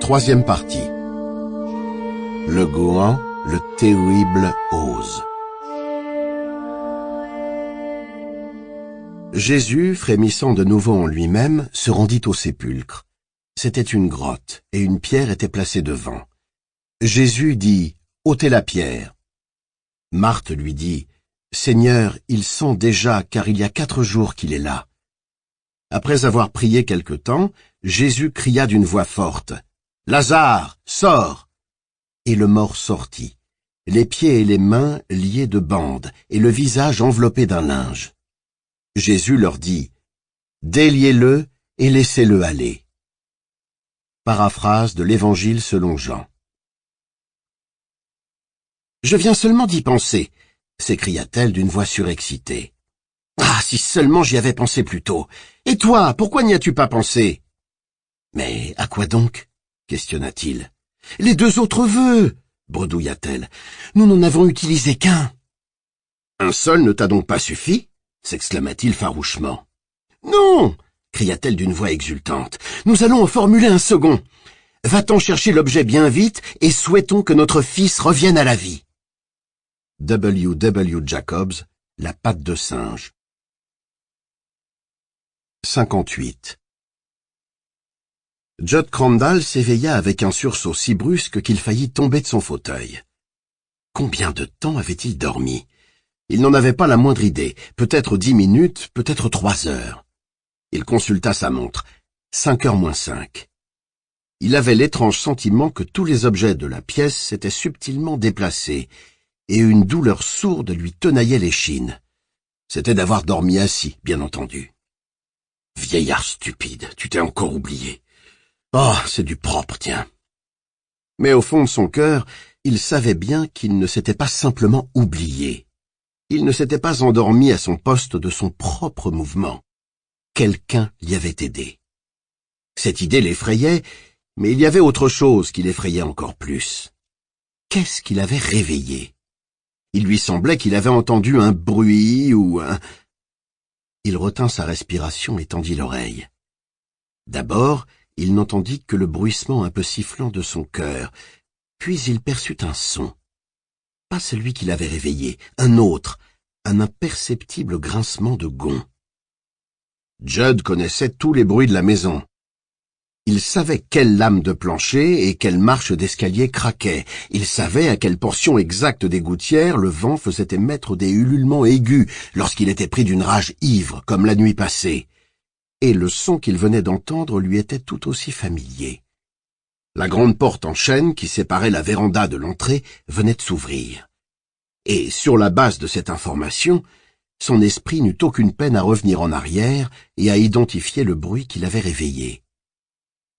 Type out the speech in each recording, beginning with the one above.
Troisième partie. Le Gohan, le terrible ose. Jésus, frémissant de nouveau en lui-même, se rendit au sépulcre. C'était une grotte, et une pierre était placée devant. Jésus dit, « ôtez la pierre. » Marthe lui dit, « Seigneur, il sent déjà, car il y a 4 jours qu'il est là. » Après avoir prié quelque temps, Jésus cria d'une voix forte, « Lazare, sors !» Et le mort sortit, les pieds et les mains liés de bandes, et le visage enveloppé d'un linge. Jésus leur dit, « Déliez-le et laissez-le aller. » Paraphrase de l'Évangile selon Jean. « Je viens seulement d'y penser !» s'écria-t-elle d'une voix surexcitée. « Ah, si seulement j'y avais pensé plus tôt. Et toi, pourquoi n'y as-tu pas pensé ?»« Mais à quoi donc ?» questionna-t-il. « Les 2 autres vœux !» bredouilla-t-elle. « Nous n'en avons utilisé qu'un. »« Un seul ne t'a donc pas suffi ?» s'exclama-t-il farouchement. « Non !» cria-t-elle d'une voix exultante. « Nous allons en formuler un second. Va-t'en chercher l'objet bien vite et souhaitons que notre fils revienne à la vie. » W. W. Jacobs, La patte de singe. 58. Judd Crandall s'éveilla avec un sursaut si brusque qu'il faillit tomber de son fauteuil. Combien de temps avait-il dormi? Il n'en avait pas la moindre idée, peut-être 10 minutes, peut-être 3 heures. Il consulta sa montre, 5h moins 5. Il avait l'étrange sentiment que tous les objets de la pièce s'étaient subtilement déplacés, et une douleur sourde lui tenaillait l'échine. C'était d'avoir dormi assis, bien entendu. « Vieillard stupide, tu t'es encore oublié. Oh, c'est du propre, tiens. » Mais au fond de son cœur, il savait bien qu'il ne s'était pas simplement oublié. Il ne s'était pas endormi à son poste de son propre mouvement. Quelqu'un l'y avait aidé. Cette idée l'effrayait, mais il y avait autre chose qui l'effrayait encore plus. Qu'est-ce qu'il avait réveillé? Il lui semblait qu'il avait entendu un bruit ou un... Il retint sa respiration et tendit l'oreille. D'abord, il n'entendit que le bruissement un peu sifflant de son cœur, puis il perçut un son. Pas celui qui l'avait réveillé, un autre, un imperceptible grincement de gonds. Judd connaissait tous les bruits de la maison. Il savait quelle lame de plancher et quelle marche d'escalier craquait. Il savait à quelle portion exacte des gouttières le vent faisait émettre des ululements aigus lorsqu'il était pris d'une rage ivre, comme la nuit passée. Et le son qu'il venait d'entendre lui était tout aussi familier. La grande porte en chêne qui séparait la véranda de l'entrée venait de s'ouvrir. Et sur la base de cette information, son esprit n'eut aucune peine à revenir en arrière et à identifier le bruit qui l'avait réveillé.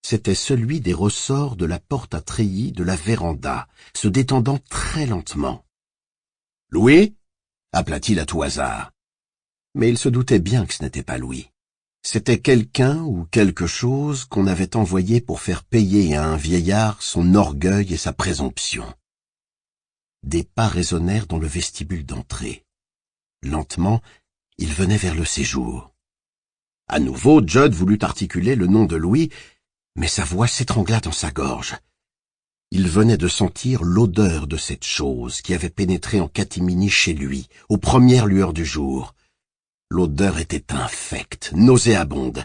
C'était celui des ressorts de la porte à treillis de la véranda, se détendant très lentement. « Louis » appela-t-il à tout hasard. Mais il se doutait bien que ce n'était pas Louis. C'était quelqu'un ou quelque chose qu'on avait envoyé pour faire payer à un vieillard son orgueil et sa présomption. Des pas résonnèrent dans le vestibule d'entrée. Lentement, il venait vers le séjour. À nouveau, Judd voulut articuler le nom de Louis, mais sa voix s'étrangla dans sa gorge. Il venait de sentir l'odeur de cette chose qui avait pénétré en catimini chez lui, aux premières lueurs du jour. L'odeur était infecte, nauséabonde,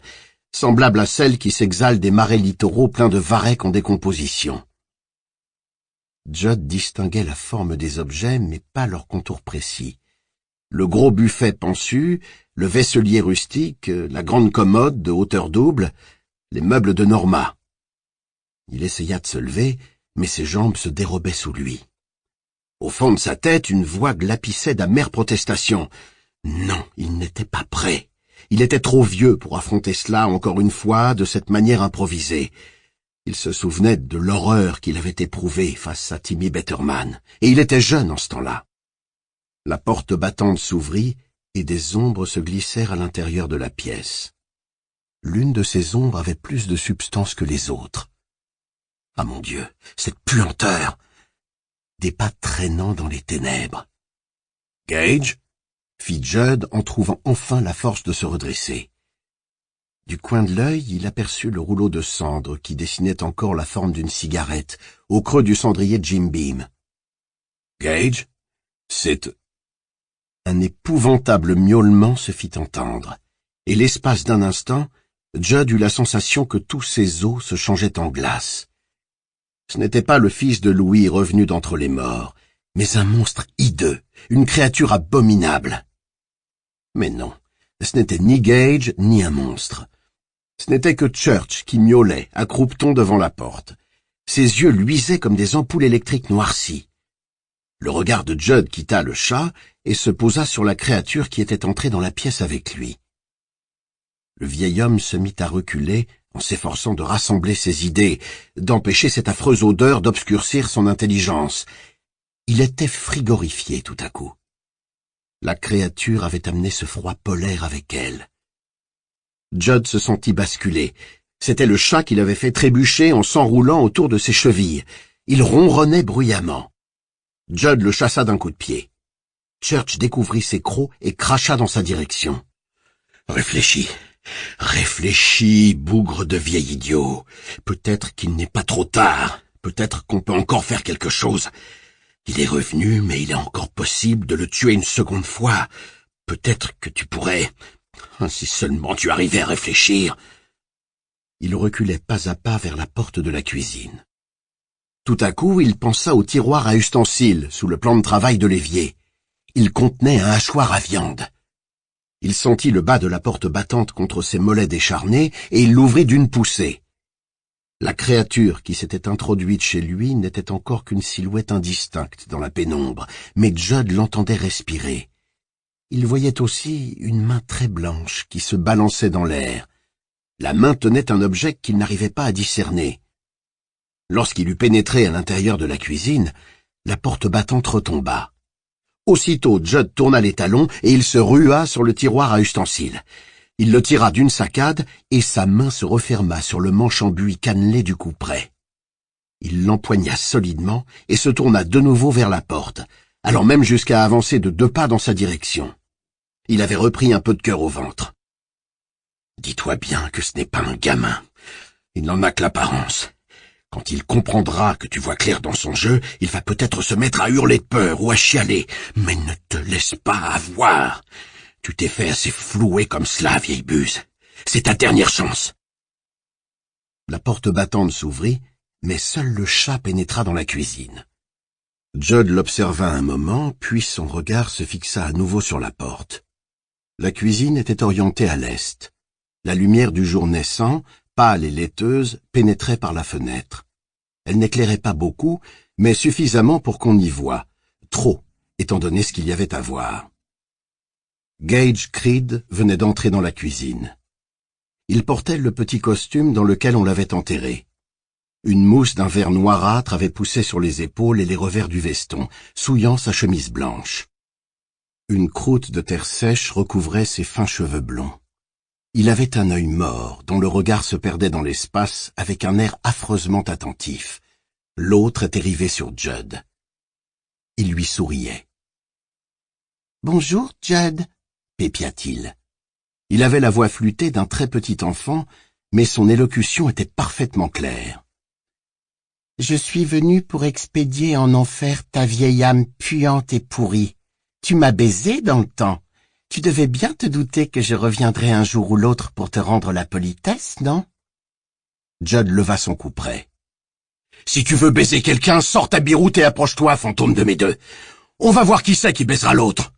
semblable à celle qui s'exhale des marais littoraux pleins de varechs en décomposition. Judd distinguait la forme des objets, mais pas leur contour précis. Le gros buffet pensu, le vaisselier rustique, la grande commode de hauteur double, les meubles de Norma. Il essaya de se lever, mais ses jambes se dérobaient sous lui. Au fond de sa tête, une voix glapissait d'amères protestations. Non, il n'était pas prêt. Il était trop vieux pour affronter cela encore une fois de cette manière improvisée. Il se souvenait de l'horreur qu'il avait éprouvée face à Timmy Betterman, et il était jeune en ce temps-là. La porte battante s'ouvrit, et des ombres se glissèrent à l'intérieur de la pièce. L'une de ces ombres avait plus de substance que les autres. Ah mon Dieu, cette puanteur! Des pas traînant dans les ténèbres. « Gage ?» fit Judd en trouvant enfin la force de se redresser. Du coin de l'œil, il aperçut le rouleau de cendre qui dessinait encore la forme d'une cigarette, au creux du cendrier de Jim Beam. « Gage, c'est... » Un épouvantable miaulement se fit entendre, et l'espace d'un instant, Judd eut la sensation que tous ses os se changeaient en glace. Ce n'était pas le fils de Louis revenu d'entre les morts, mais un monstre hideux, une créature abominable. Mais non, ce n'était ni Gage ni un monstre. Ce n'était que Church qui miaulait, à croupeton devant la porte. Ses yeux luisaient comme des ampoules électriques noircies. Le regard de Judd quitta le chat et se posa sur la créature qui était entrée dans la pièce avec lui. Le vieil homme se mit à reculer en s'efforçant de rassembler ses idées, d'empêcher cette affreuse odeur d'obscurcir son intelligence. Il était frigorifié tout à coup. La créature avait amené ce froid polaire avec elle. Judd se sentit basculer. C'était le chat qui l'avait fait trébucher en s'enroulant autour de ses chevilles. Il ronronnait bruyamment. Judd le chassa d'un coup de pied. Church découvrit ses crocs et cracha dans sa direction. « Réfléchis, réfléchis, bougre de vieil idiot. Peut-être qu'il n'est pas trop tard. Peut-être qu'on peut encore faire quelque chose. Il est revenu, mais il est encore possible de le tuer une seconde fois. Peut-être que tu pourrais... Si seulement tu arrivais à réfléchir. » Il reculait pas à pas vers la porte de la cuisine. Tout à coup, il pensa au tiroir à ustensiles sous le plan de travail de l'évier. Il contenait un hachoir à viande. Il sentit le bas de la porte battante contre ses mollets décharnés et il l'ouvrit d'une poussée. La créature qui s'était introduite chez lui n'était encore qu'une silhouette indistincte dans la pénombre, mais Judd l'entendait respirer. Il voyait aussi une main très blanche qui se balançait dans l'air. La main tenait un objet qu'il n'arrivait pas à discerner. Lorsqu'il eut pénétré à l'intérieur de la cuisine, la porte battante retomba. Aussitôt, Judd tourna les talons et il se rua sur le tiroir à ustensiles. Il le tira d'une saccade et sa main se referma sur le manche en buis cannelé du couperet. Il l'empoigna solidement et se tourna de nouveau vers la porte, allant même jusqu'à avancer de 2 pas dans sa direction. Il avait repris un peu de cœur au ventre. « Dis-toi bien que ce n'est pas un gamin. Il n'en a que l'apparence. Quand il comprendra que tu vois clair dans son jeu, il va peut-être se mettre à hurler de peur ou à chialer, mais ne te laisse pas avoir. Tu t'es fait assez flouer comme cela, vieille buse. C'est ta dernière chance. » La porte battante s'ouvrit, mais seul le chat pénétra dans la cuisine. Judd l'observa un moment, puis son regard se fixa à nouveau sur la porte. La cuisine était orientée à l'est. La lumière du jour naissant, pâle et laiteuse, pénétrait par la fenêtre. Elle n'éclairait pas beaucoup, mais suffisamment pour qu'on y voie. Trop, étant donné ce qu'il y avait à voir. Gage Creed venait d'entrer dans la cuisine. Il portait le petit costume dans lequel on l'avait enterré. Une mousse d'un vert noirâtre avait poussé sur les épaules et les revers du veston, souillant sa chemise blanche. Une croûte de terre sèche recouvrait ses fins cheveux blonds. Il avait un œil mort, dont le regard se perdait dans l'espace avec un air affreusement attentif. L'autre était rivé sur Judd. Il lui souriait. « Bonjour, Judd » pépia-t-il. Il avait la voix flûtée d'un très petit enfant, mais son élocution était parfaitement claire. « Je suis venu pour expédier en enfer ta vieille âme puante et pourrie. Tu m'as baisé dans le temps. Tu devais bien te douter que je reviendrais un jour ou l'autre pour te rendre la politesse, non ?» Judd leva son couperet. « Si tu veux baiser quelqu'un, sors ta biroute et approche-toi, fantôme de mes deux. On va voir qui c'est qui baisera l'autre. »«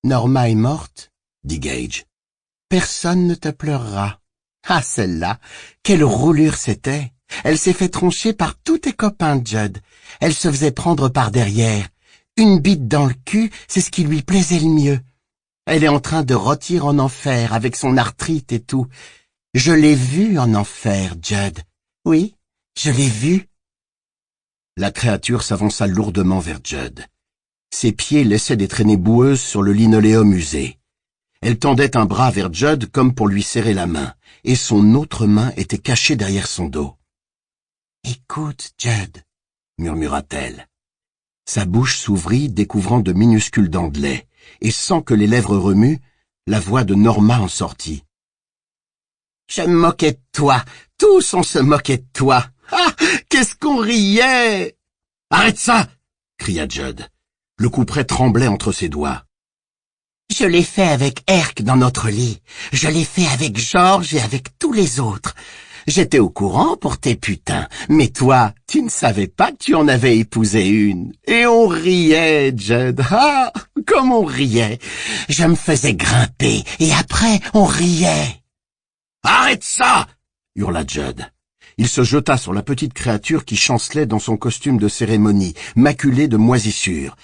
Norma est morte, » dit Gage. « Personne ne te pleurera. Ah, celle-là, quelle roulure c'était. Elle s'est fait troncher par tous tes copains, Judd. Elle se faisait prendre par derrière. Une bite dans le cul, c'est ce qui lui plaisait le mieux. Elle est en train de rôtir en enfer avec son arthrite et tout. Je l'ai vue en enfer, Judd. Oui, je l'ai vue. » La créature s'avança lourdement vers Judd. Ses pieds laissaient des traînées boueuses sur le linoléum usé. Elle tendait un bras vers Judd comme pour lui serrer la main, et son autre main était cachée derrière son dos. « Écoute, Judd, » murmura-t-elle. Sa bouche s'ouvrit, découvrant de minuscules dents de lait, et sans que les lèvres remuent, la voix de Norma en sortit. Je me moquais de toi. Tous on se moquait de toi. Ah, qu'est-ce qu'on riait! Arrête ça! Cria Judd. Le couperet tremblait entre ses doigts. Je l'ai fait avec Herc dans notre lit. Je l'ai fait avec George et avec tous les autres. J'étais au courant pour tes putains, mais toi, tu ne savais pas que tu en avais épousé une. Et on riait, Judd. Ah, comme on riait. Je me faisais grimper, et après, on riait. Arrête ça! Hurla Judd. Il se jeta sur la petite créature qui chancelait dans son costume de cérémonie, maculé de moisissures.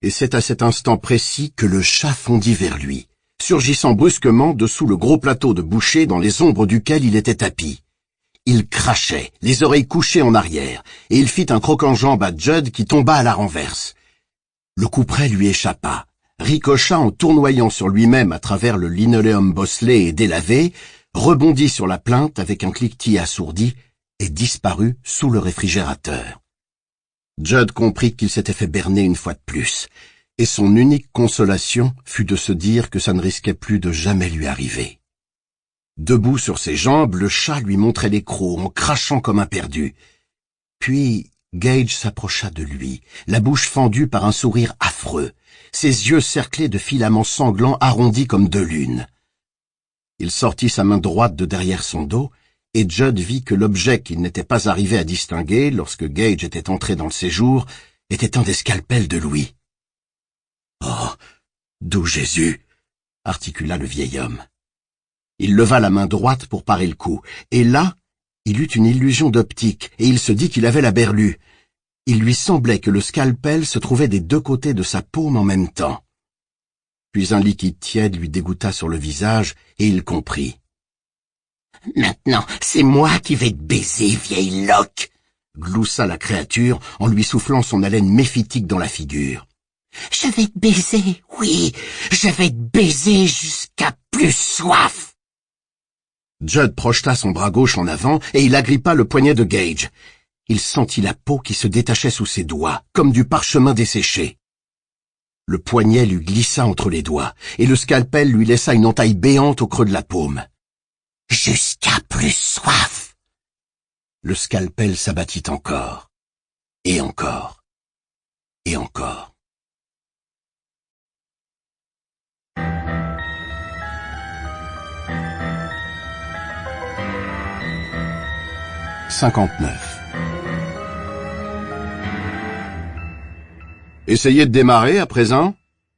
Et c'est à cet instant précis que le chat fondit vers lui, surgissant brusquement dessous le gros plateau de boucher dans les ombres duquel il était tapi. Il crachait, les oreilles couchées en arrière, et il fit un croc-en-jambe à Judd qui tomba à la renverse. Le couperet lui échappa, ricocha en tournoyant sur lui-même à travers le linoléum bosselé et délavé, rebondit sur la plinthe avec un cliquetis assourdi et disparut sous le réfrigérateur. Judd comprit qu'il s'était fait berner une fois de plus, et son unique consolation fut de se dire que ça ne risquait plus de jamais lui arriver. Debout sur ses jambes, le chat lui montrait les crocs en crachant comme un perdu. Puis Gage s'approcha de lui, la bouche fendue par un sourire affreux, ses yeux cerclés de filaments sanglants arrondis comme deux lunes. Il sortit sa main droite de derrière son dos, et Judd vit que l'objet qu'il n'était pas arrivé à distinguer lorsque Gage était entré dans le séjour était un des scalpels de Louis. « Oh, d'où Jésus !» articula le vieil homme. Il leva la main droite pour parer le coup, et là, il eut une illusion d'optique, et il se dit qu'il avait la berlue. Il lui semblait que le scalpel se trouvait des deux côtés de sa paume en même temps. Puis un liquide tiède lui dégoûta sur le visage, et il comprit. « Maintenant, c'est moi qui vais te baiser, vieille loque !» gloussa la créature en lui soufflant son haleine méphitique dans la figure. « Je vais te baiser, oui, je vais te baiser jusqu'à plus soif !» Judd projeta son bras gauche en avant et il agrippa le poignet de Gage. Il sentit la peau qui se détachait sous ses doigts, comme du parchemin desséché. Le poignet lui glissa entre les doigts, et le scalpel lui laissa une entaille béante au creux de la paume. « Jusqu'à plus soif !» Le scalpel s'abattit encore, et encore, et encore. 59. Essayez de démarrer à présent,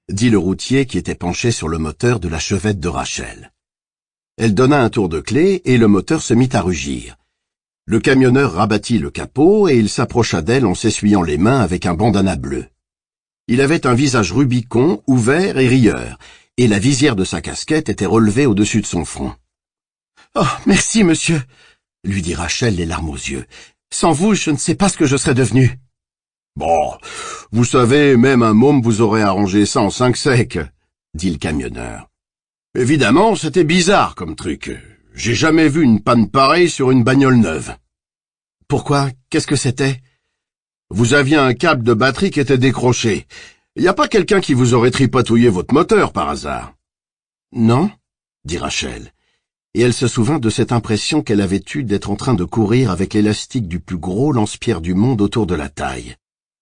dit le routier qui était penché sur le moteur de la chevette de Rachel. Elle donna un tour de clé et le moteur se mit à rugir. Le camionneur rabattit le capot et il s'approcha d'elle en s'essuyant les mains avec un bandana bleu. Il avait un visage rubicond, ouvert et rieur, et la visière de sa casquette était relevée au-dessus de son front. « Oh, merci, monsieur !» lui dit Rachel les larmes aux yeux. « Sans vous, je ne sais pas ce que je serais devenu. »« Bon, vous savez, même un môme vous aurait arrangé ça en 5 secs, » dit le camionneur. « Évidemment, c'était bizarre comme truc. J'ai jamais vu une panne pareille sur une bagnole neuve. »« Pourquoi? Qu'est-ce que c'était ?»« Vous aviez un câble de batterie qui était décroché. Y a pas quelqu'un qui vous aurait tripatouillé votre moteur par hasard? »« Non, » dit Rachel. Et elle se souvint de cette impression qu'elle avait eue d'être en train de courir avec l'élastique du plus gros lance-pierre du monde autour de la taille.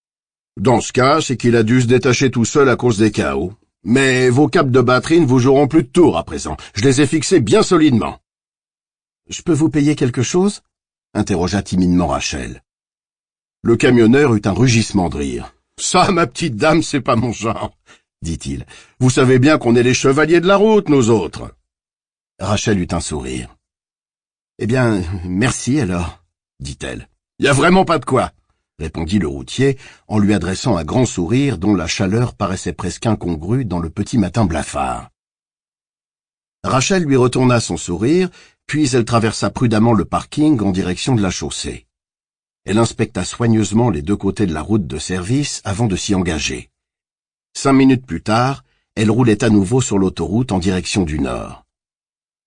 « Dans ce cas, c'est qu'il a dû se détacher tout seul à cause des chaos. Mais vos câbles de batterie ne vous joueront plus de tour à présent. Je les ai fixés bien solidement. »« Je peux vous payer quelque chose ?» interrogea timidement Rachel. Le camionneur eut un rugissement de rire. « Ça, ma petite dame, c'est pas mon genre, » dit-il. « Vous savez bien qu'on est les chevaliers de la route, nous autres. » Rachel eut un sourire. « Eh bien, merci alors, » dit-elle. « Y a vraiment pas de quoi, » répondit le routier en lui adressant un grand sourire dont la chaleur paraissait presque incongrue dans le petit matin blafard. Rachel lui retourna son sourire, puis elle traversa prudemment le parking en direction de la chaussée. Elle inspecta soigneusement les deux côtés de la route de service avant de s'y engager. 5 minutes plus tard, elle roulait à nouveau sur l'autoroute en direction du nord.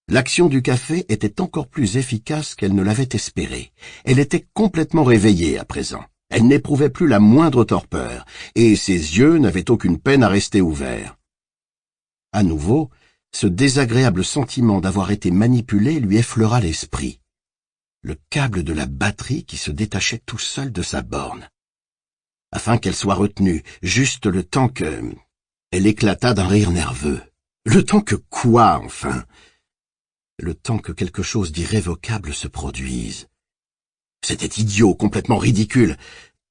L'action du café était encore plus efficace qu'elle ne l'avait espéré. Elle était complètement réveillée à présent. Elle n'éprouvait plus la moindre torpeur, et ses yeux n'avaient aucune peine à rester ouverts. À nouveau, ce désagréable sentiment d'avoir été manipulé lui effleura l'esprit. Le câble de la batterie qui se détachait tout seul de sa borne. Afin qu'elle soit retenue, juste le temps que... Elle éclata d'un rire nerveux. Le temps que quoi, enfin? Le temps que quelque chose d'irrévocable se produise. C'était idiot, complètement ridicule.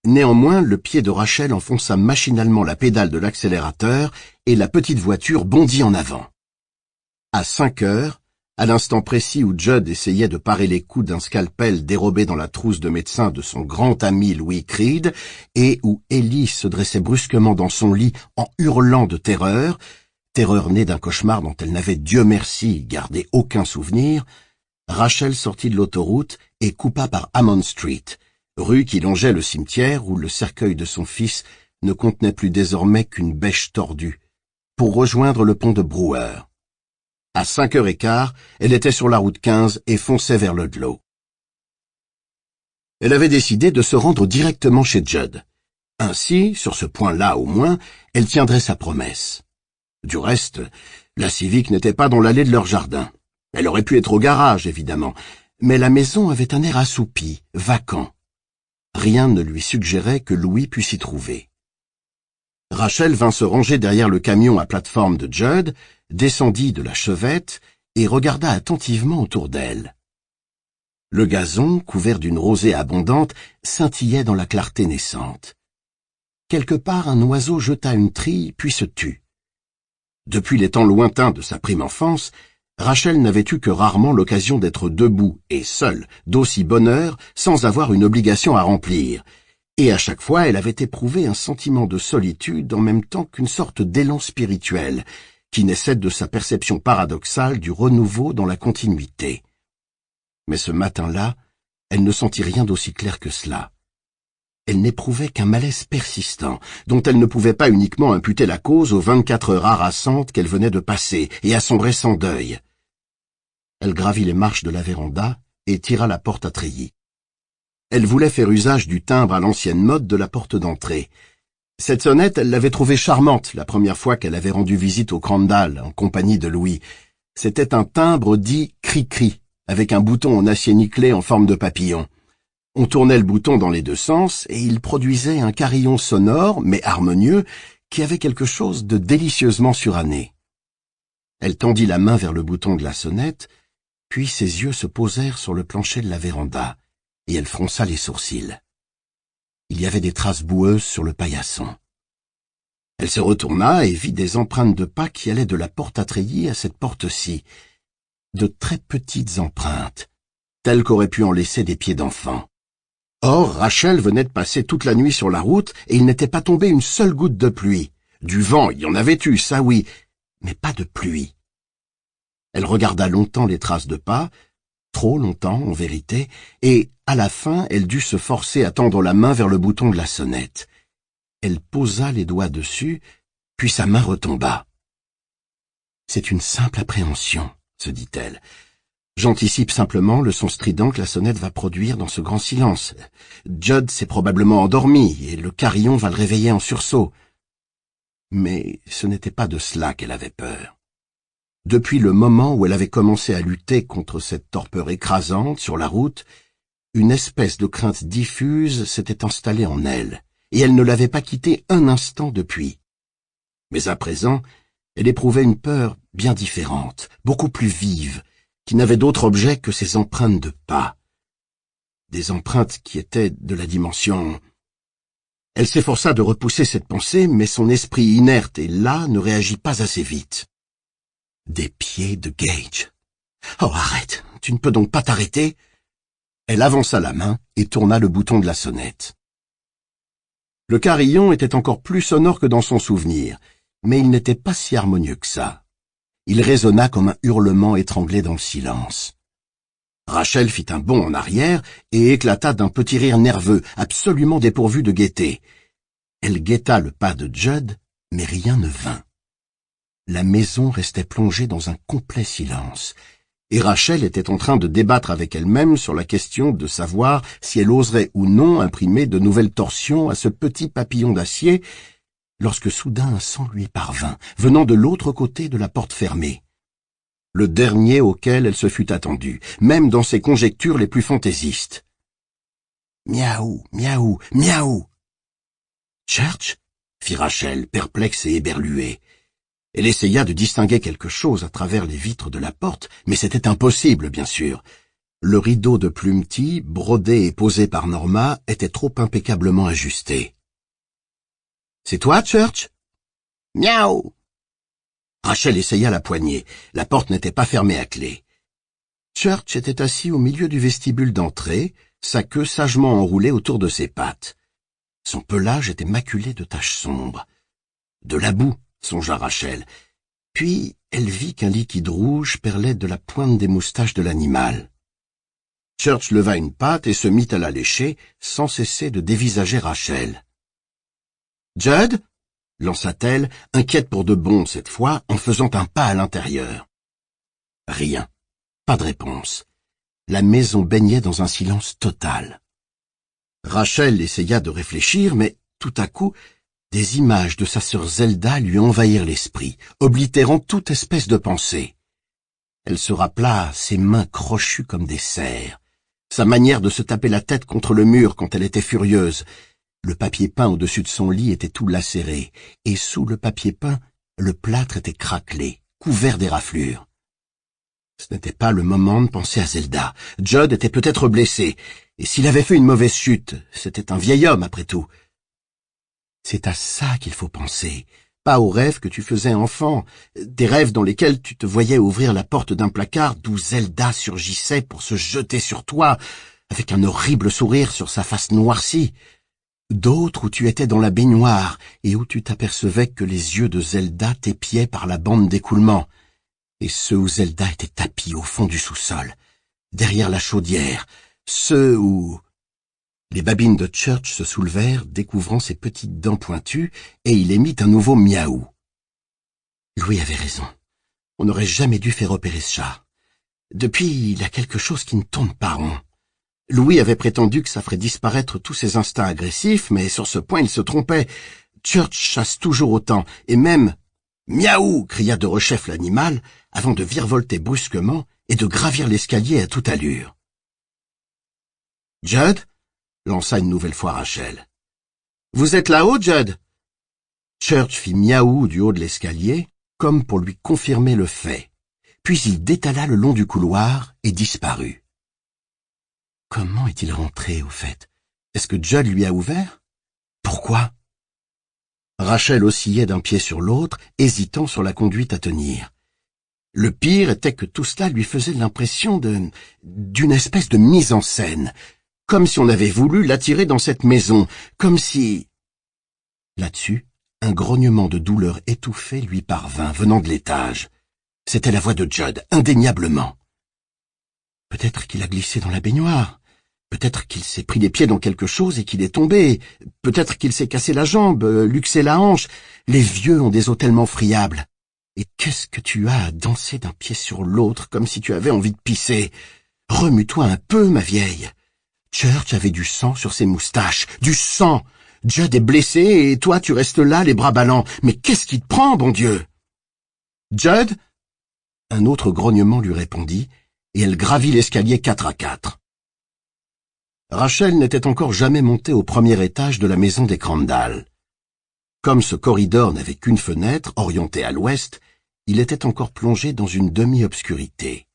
Néanmoins, le pied de Rachel enfonça machinalement la pédale de l'accélérateur et la petite voiture bondit en avant. À 5 heures, à l'instant précis où Judd essayait de parer les coups d'un scalpel dérobé dans la trousse de médecin de son grand ami Louis Creed, et où Ellie se dressait brusquement dans son lit en hurlant de terreur née d'un cauchemar dont elle n'avait, Dieu merci, gardé aucun souvenir, Rachel sortit de l'autoroute et coupa par Hammond Street, rue qui longeait le cimetière où le cercueil de son fils ne contenait plus désormais qu'une bêche tordue, pour rejoindre le pont de Brewer. À 5h15, elle était sur la route 15 et fonçait vers Ludlow. Elle avait décidé de se rendre directement chez Judd. Ainsi, sur ce point-là au moins, elle tiendrait sa promesse. Du reste, la Civic n'était pas dans l'allée de leur jardin. Elle aurait pu être au garage, évidemment, mais la maison avait un air assoupi, vacant. Rien ne lui suggérait que Louis pût s'y trouver. Rachel vint se ranger derrière le camion à plateforme de Judd, descendit de la chevette et regarda attentivement autour d'elle. Le gazon, couvert d'une rosée abondante, scintillait dans la clarté naissante. Quelque part, un oiseau jeta une trille, puis se tut. Depuis les temps lointains de sa prime enfance, Rachel n'avait eu que rarement l'occasion d'être debout et seule, d'aussi bonne heure, sans avoir une obligation à remplir, et à chaque fois elle avait éprouvé un sentiment de solitude en même temps qu'une sorte d'élan spirituel, qui naissait de sa perception paradoxale du renouveau dans la continuité. Mais ce matin-là, elle ne sentit rien d'aussi clair que cela. Elle n'éprouvait qu'un malaise persistant, dont elle ne pouvait pas uniquement imputer la cause aux 24 heures harassantes qu'elle venait de passer et à son récent deuil. Elle gravit les marches de la véranda et tira la porte à treillis. Elle voulait faire usage du timbre à l'ancienne mode de la porte d'entrée. Cette sonnette, elle l'avait trouvée charmante la première fois qu'elle avait rendu visite au Crandall en compagnie de Louis. C'était un timbre dit cri-cri, avec un bouton en acier nickelé en forme de papillon. On tournait le bouton dans les deux sens et il produisait un carillon sonore, mais harmonieux, qui avait quelque chose de délicieusement suranné. Elle tendit la main vers le bouton de la sonnette, puis ses yeux se posèrent sur le plancher de la véranda, et elle fronça les sourcils. Il y avait des traces boueuses sur le paillasson. Elle se retourna et vit des empreintes de pas qui allaient de la porte à treillis à cette porte-ci. De très petites empreintes, telles qu'auraient pu en laisser des pieds d'enfant. Or, Rachel venait de passer toute la nuit sur la route et il n'était pas tombé une seule goutte de pluie. Du vent, il y en avait eu, ça oui, mais pas de pluie. Elle regarda longtemps les traces de pas, trop longtemps en vérité, et à la fin elle dut se forcer à tendre la main vers le bouton de la sonnette. Elle posa les doigts dessus, puis sa main retomba. C'est une simple appréhension, se dit-elle. J'anticipe simplement le son strident que la sonnette va produire dans ce grand silence. Judd s'est probablement endormi, et le carillon va le réveiller en sursaut. Mais ce n'était pas de cela qu'elle avait peur. Depuis le moment où elle avait commencé à lutter contre cette torpeur écrasante sur la route, une espèce de crainte diffuse s'était installée en elle, et elle ne l'avait pas quittée un instant depuis. Mais à présent, elle éprouvait une peur bien différente, beaucoup plus vive, qui n'avait d'autre objet que ces empreintes de pas. Des empreintes qui étaient de la dimension... Elle s'efforça de repousser cette pensée, mais son esprit inerte et las ne réagit pas assez vite. Des pieds de Gage. Oh, arrête, tu ne peux donc pas t'arrêter? Elle avança la main et tourna le bouton de la sonnette. Le carillon était encore plus sonore que dans son souvenir, mais il n'était pas si harmonieux que ça. Il résonna comme un hurlement étranglé dans le silence. Rachel fit un bond en arrière et éclata d'un petit rire nerveux, absolument dépourvu de gaieté. Elle guetta le pas de Judd, mais rien ne vint. La maison restait plongée dans un complet silence, et Rachel était en train de débattre avec elle-même sur la question de savoir si elle oserait ou non imprimer de nouvelles torsions à ce petit papillon d'acier, lorsque soudain un son lui parvint, venant de l'autre côté de la porte fermée. le dernier auquel elle se fût attendue, même dans ses conjectures les plus fantaisistes. Miaou, miaou, miaou. Church? Fit Rachel, perplexe et éberluée. Elle essaya de distinguer quelque chose à travers les vitres de la porte, mais c'était impossible, bien sûr. Le rideau de plumetis, brodé et posé par Norma, était trop impeccablement ajusté. « C'est toi, Church ?»« Miaou !» Rachel essaya la poignée. La porte n'était pas fermée à clé. Church était assis au milieu du vestibule d'entrée, sa queue sagement enroulée autour de ses pattes. Son pelage était maculé de taches sombres. De la boue, songea Rachel. Puis elle vit qu'un liquide rouge perlait de la pointe des moustaches de l'animal. Church leva une patte et se mit à la lécher, sans cesser de dévisager Rachel. « Judd ?» lança-t-elle, inquiète pour de bon cette fois, en faisant un pas à l'intérieur. Rien. Pas de réponse. La maison baignait dans un silence total. Rachel essaya de réfléchir, mais tout à coup, des images de sa sœur Zelda lui envahirent l'esprit, oblitérant toute espèce de pensée. Elle se rappela ses mains crochues comme des serres, sa manière de se taper la tête contre le mur quand elle était furieuse. Le papier peint au-dessus de son lit était tout lacéré, et sous le papier peint, le plâtre était craquelé, couvert d'éraflures. Ce n'était pas le moment de penser à Zelda. Judd était peut-être blessé, et s'il avait fait une mauvaise chute, c'était un vieil homme après tout. C'est à ça qu'il faut penser, pas aux rêves que tu faisais enfant, des rêves dans lesquels tu te voyais ouvrir la porte d'un placard d'où Zelda surgissait pour se jeter sur toi, avec un horrible sourire sur sa face noircie. D'autres où tu étais dans la baignoire et où tu t'apercevais que les yeux de Zelda t'épiaient par la bande d'écoulement, et ceux où Zelda était tapie au fond du sous-sol, derrière la chaudière, ceux où... Les babines de Church se soulevèrent, découvrant ses petites dents pointues, et il émit un nouveau miaou. Louis avait raison. On n'aurait jamais dû faire opérer ce chat. Depuis, il a quelque chose qui ne tourne pas rond. Louis avait prétendu que ça ferait disparaître tous ses instincts agressifs, mais sur ce point il se trompait. Church chasse toujours autant, et même... Miaou! Cria de rechef l'animal, avant de virevolter brusquement et de gravir l'escalier à toute allure. Judd? Lança une nouvelle fois Rachel. Vous êtes là-haut, Judd? Church fit miaou du haut de l'escalier, comme pour lui confirmer le fait. Puis il détala le long du couloir et disparut. Comment est-il rentré, au fait? Est-ce que Judd lui a ouvert? Pourquoi? Rachel oscillait d'un pied sur l'autre, hésitant sur la conduite à tenir. Le pire était que tout cela lui faisait l'impression d'une espèce de mise en scène, comme si on avait voulu l'attirer dans cette maison, comme si... Là-dessus, un grognement de douleur étouffée lui parvint, venant de l'étage. C'était la voix de Judd, indéniablement. Peut-être qu'il a glissé dans la baignoire. Peut-être qu'il s'est pris les pieds dans quelque chose et qu'il est tombé. Peut-être qu'il s'est cassé la jambe, luxé la hanche. Les vieux ont des os tellement friables. Et qu'est-ce que tu as à danser d'un pied sur l'autre comme si tu avais envie de pisser? Remue-toi un peu, ma vieille. Church avait du sang sur ses moustaches. Du sang! Judd est blessé et toi tu restes là, les bras ballants. Mais qu'est-ce qui te prend, bon Dieu? Judd? Un autre grognement lui répondit, et elle gravit l'escalier 4 à 4. Rachel n'était encore jamais montée au premier étage de la maison des Crandall. Comme ce corridor n'avait qu'une fenêtre, orientée à l'ouest, il était encore plongé dans une demi-obscurité.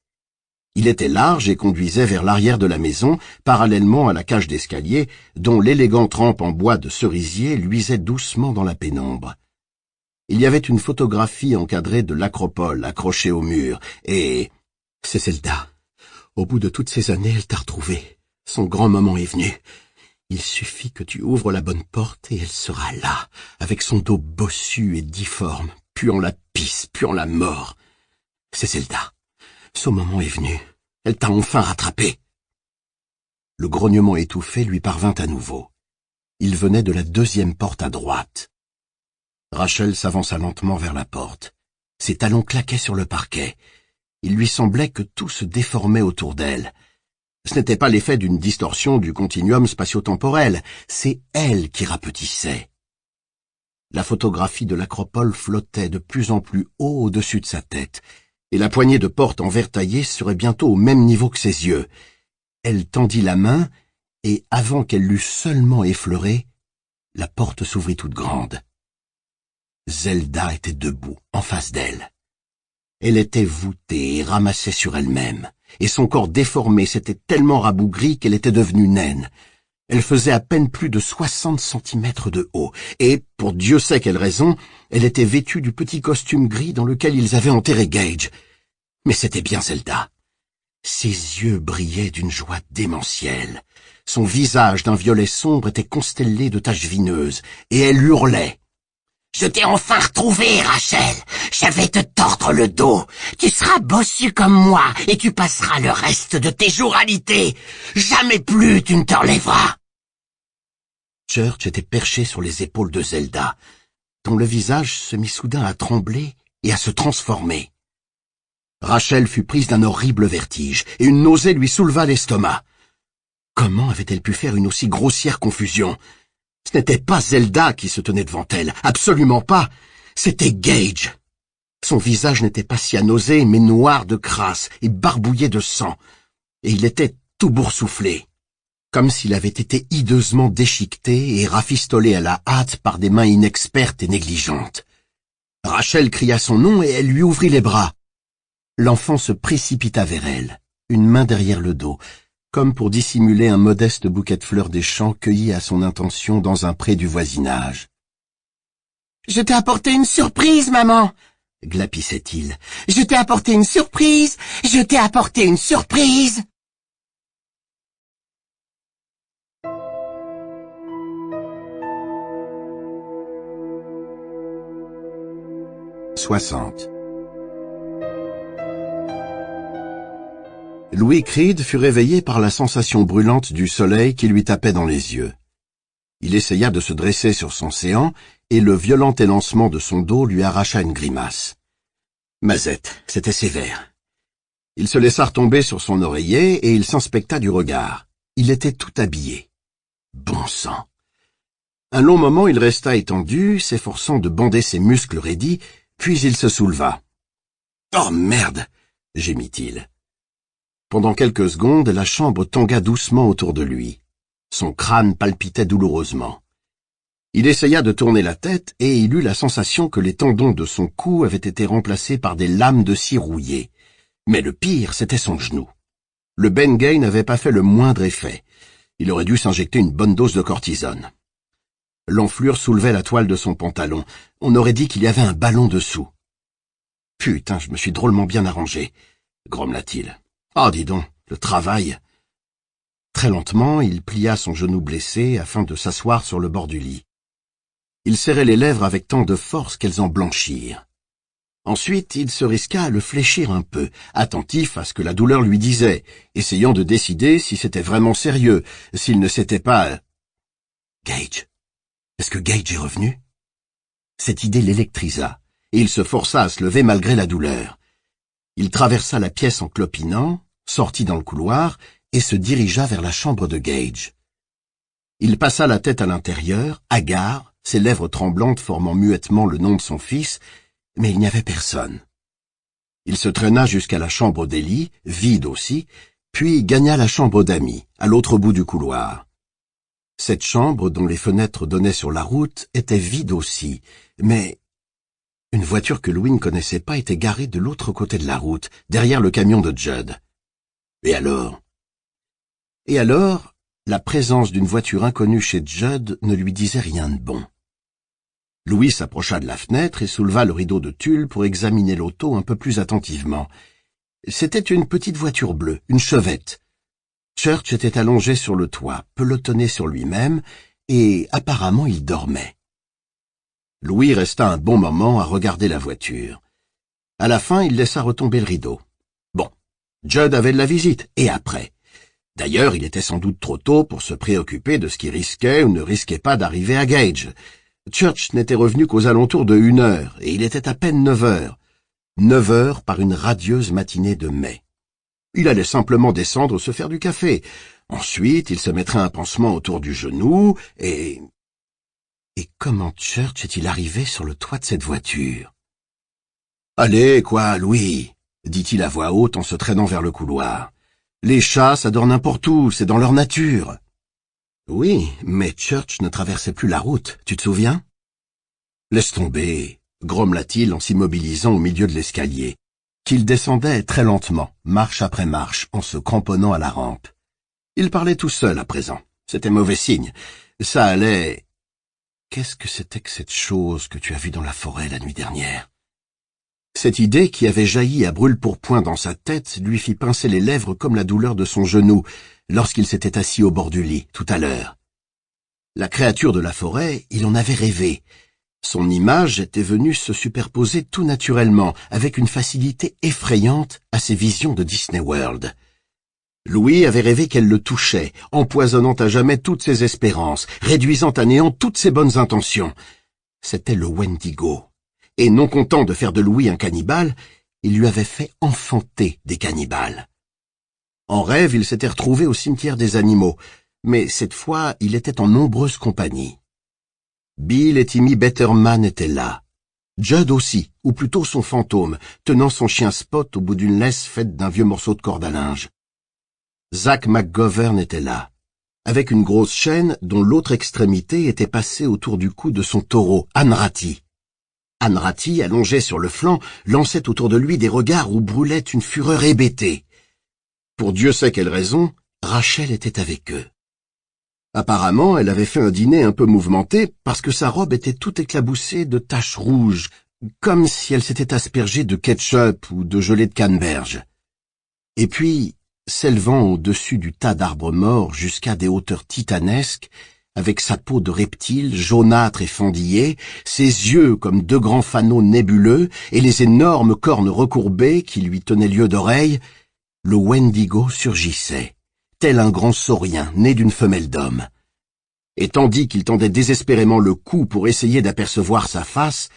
Il était large et conduisait vers l'arrière de la maison, parallèlement à la cage d'escalier, dont l'élégante rampe en bois de cerisier luisait doucement dans la pénombre. Il y avait une photographie encadrée de l'acropole accrochée au mur, et... C'est Zelda. Au bout de toutes ces années, elle t'a retrouvé. Son grand moment est venu. Il suffit que tu ouvres la bonne porte et elle sera là, avec son dos bossu et difforme, puant la pisse, puant la mort. C'est Zelda. Son moment est venu. Elle t'a enfin rattrapé. Le grognement étouffé lui parvint à nouveau. Il venait de la deuxième porte à droite. Rachel s'avança lentement vers la porte. Ses talons claquaient sur le parquet. Il lui semblait que tout se déformait autour d'elle. Ce n'était pas l'effet d'une distorsion du continuum spatio-temporel, c'est elle qui rapetissait. La photographie de l'acropole flottait de plus en plus haut au-dessus de sa tête, et la poignée de porte en verre taillé serait bientôt au même niveau que ses yeux. Elle tendit la main, et avant qu'elle l'eût seulement effleurée, la porte s'ouvrit toute grande. Zelda était debout, en face d'elle. Elle était voûtée et ramassée sur elle-même, et son corps déformé s'était tellement rabougri qu'elle était devenue naine. Elle faisait à peine plus de 60 centimètres de haut, et, pour Dieu sait quelle raison, elle était vêtue du petit costume gris dans lequel ils avaient enterré Gage. Mais c'était bien Zelda. Ses yeux brillaient d'une joie démentielle. Son visage d'un violet sombre était constellé de taches vineuses, et elle hurlait. « Je t'ai enfin retrouvé, Rachel. Je vais te tordre le dos. Tu seras bossu comme moi, et tu passeras le reste de tes jours alités. Jamais plus tu ne te relèveras. » Church était perché sur les épaules de Zelda, dont le visage se mit soudain à trembler et à se transformer. Rachel fut prise d'un horrible vertige, et une nausée lui souleva l'estomac. Comment avait-elle pu faire une aussi grossière confusion? Ce n'était pas Zelda qui se tenait devant elle, absolument pas. C'était Gage. Son visage n'était pas cyanosé, mais noir de crasse et barbouillé de sang, et il était tout boursouflé, comme s'il avait été hideusement déchiqueté et rafistolé à la hâte par des mains inexpertes et négligentes. Rachel cria son nom et elle lui ouvrit les bras. L'enfant se précipita vers elle, une main derrière le dos, comme pour dissimuler un modeste bouquet de fleurs des champs cueilli à son intention dans un pré du voisinage. « Je t'ai apporté une surprise, maman !» glapissait-il. « Je t'ai apporté une surprise! Je t'ai apporté une surprise !» 60. Louis Creed fut réveillé par la sensation brûlante du soleil qui lui tapait dans les yeux. Il essaya de se dresser sur son séant, et le violent élancement de son dos lui arracha une grimace. Mazette, c'était sévère. Il se laissa retomber sur son oreiller, et il s'inspecta du regard. Il était tout habillé. Bon sang! Un long moment il resta étendu, s'efforçant de bander ses muscles raidis, puis il se souleva. « Oh merde !» gémit-il. Pendant quelques secondes, la chambre tangua doucement autour de lui. Son crâne palpitait douloureusement. Il essaya de tourner la tête et il eut la sensation que les tendons de son cou avaient été remplacés par des lames de scie rouillées. Mais le pire, c'était son genou. Le Bengay n'avait pas fait le moindre effet. Il aurait dû s'injecter une bonne dose de cortisone. L'enflure soulevait la toile de son pantalon. On aurait dit qu'il y avait un ballon dessous. « Putain, je me suis drôlement bien arrangé », grommela-t-il. « Ah, dis donc, le travail !» Très lentement, il plia son genou blessé afin de s'asseoir sur le bord du lit. Il serrait les lèvres avec tant de force qu'elles en blanchirent. Ensuite, il se risqua à le fléchir un peu, attentif à ce que la douleur lui disait, essayant de décider si c'était vraiment sérieux, s'il ne s'était pas... Gage. Est-ce que Gage est revenu? Cette idée l'électrisa, et il se força à se lever malgré la douleur. Il traversa la pièce en clopinant, sortit dans le couloir et se dirigea vers la chambre de Gage. Il passa la tête à l'intérieur, hagard, ses lèvres tremblantes formant muettement le nom de son fils, mais il n'y avait personne. Il se traîna jusqu'à la chambre d'Ellie, vide aussi, puis gagna la chambre d'Amy, à l'autre bout du couloir. Cette chambre, dont les fenêtres donnaient sur la route, était vide aussi, mais une voiture que Louis ne connaissait pas était garée de l'autre côté de la route, derrière le camion de Judd. Et alors, la présence d'une voiture inconnue chez Judd ne lui disait rien de bon. Louis s'approcha de la fenêtre et souleva le rideau de tulle pour examiner l'auto un peu plus attentivement. C'était une petite voiture bleue, une Chevette. Church était allongé sur le toit, pelotonné sur lui-même, et apparemment il dormait. Louis resta un bon moment à regarder la voiture. À la fin, il laissa retomber le rideau. Bon, Judd avait de la visite, et après? D'ailleurs, il était sans doute trop tôt pour se préoccuper de ce qui risquait ou ne risquait pas d'arriver à Gage. Church n'était revenu qu'aux alentours de 1 heure, et il était à peine 9 heures. 9 heures par une radieuse matinée de mai. Il allait simplement descendre se faire du café. Ensuite, il se mettrait un pansement autour du genou, et comment Church est-il arrivé sur le toit de cette voiture? « Allez, quoi, Louis !» dit-il à voix haute en se traînant vers le couloir. Les chats, ça dort n'importe où, c'est dans leur nature. Oui, mais Church ne traversait plus la route, tu te souviens? Laisse tomber, grommela-t-il en s'immobilisant au milieu de l'escalier, qu'il descendait très lentement, marche après marche, en se cramponnant à la rampe. Il parlait tout seul à présent. C'était mauvais signe. Ça allait... Qu'est-ce que c'était que cette chose que tu as vue dans la forêt la nuit dernière? Cette idée qui avait jailli à brûle-pourpoint dans sa tête lui fit pincer les lèvres comme la douleur de son genou lorsqu'il s'était assis au bord du lit, tout à l'heure. La créature de la forêt, il en avait rêvé. Son image était venue se superposer tout naturellement, avec une facilité effrayante à ses visions de Disney World. Louis avait rêvé qu'elle le touchait, empoisonnant à jamais toutes ses espérances, réduisant à néant toutes ses bonnes intentions. C'était le Wendigo. Et non content de faire de Louis un cannibale, il lui avait fait enfanter des cannibales. En rêve, il s'était retrouvé au cimetière des animaux, mais cette fois, il était en nombreuse compagnie. Bill et Timmy Betterman étaient là. Judd aussi, ou plutôt son fantôme, tenant son chien Spot au bout d'une laisse faite d'un vieux morceau de corde à linge. Zach McGovern était là, avec une grosse chaîne dont l'autre extrémité était passée autour du cou de son taureau, Anrati. Anrati, allongé sur le flanc, lançait autour de lui des regards où brûlait une fureur hébétée. Pour Dieu sait quelle raison, Rachel était avec eux. Apparemment, elle avait fait un dîner un peu mouvementé parce que sa robe était toute éclaboussée de taches rouges, comme si elle s'était aspergée de ketchup ou de gelée de canneberge. Et puis, s'élevant au-dessus du tas d'arbres morts jusqu'à des hauteurs titanesques, avec sa peau de reptile jaunâtre et fendillée, ses yeux comme deux grands fanaux nébuleux et les énormes cornes recourbées qui lui tenaient lieu d'oreille, le Wendigo surgissait, tel un grand saurien né d'une femelle d'homme. Et tandis qu'il tendait désespérément le cou pour essayer d'apercevoir sa face,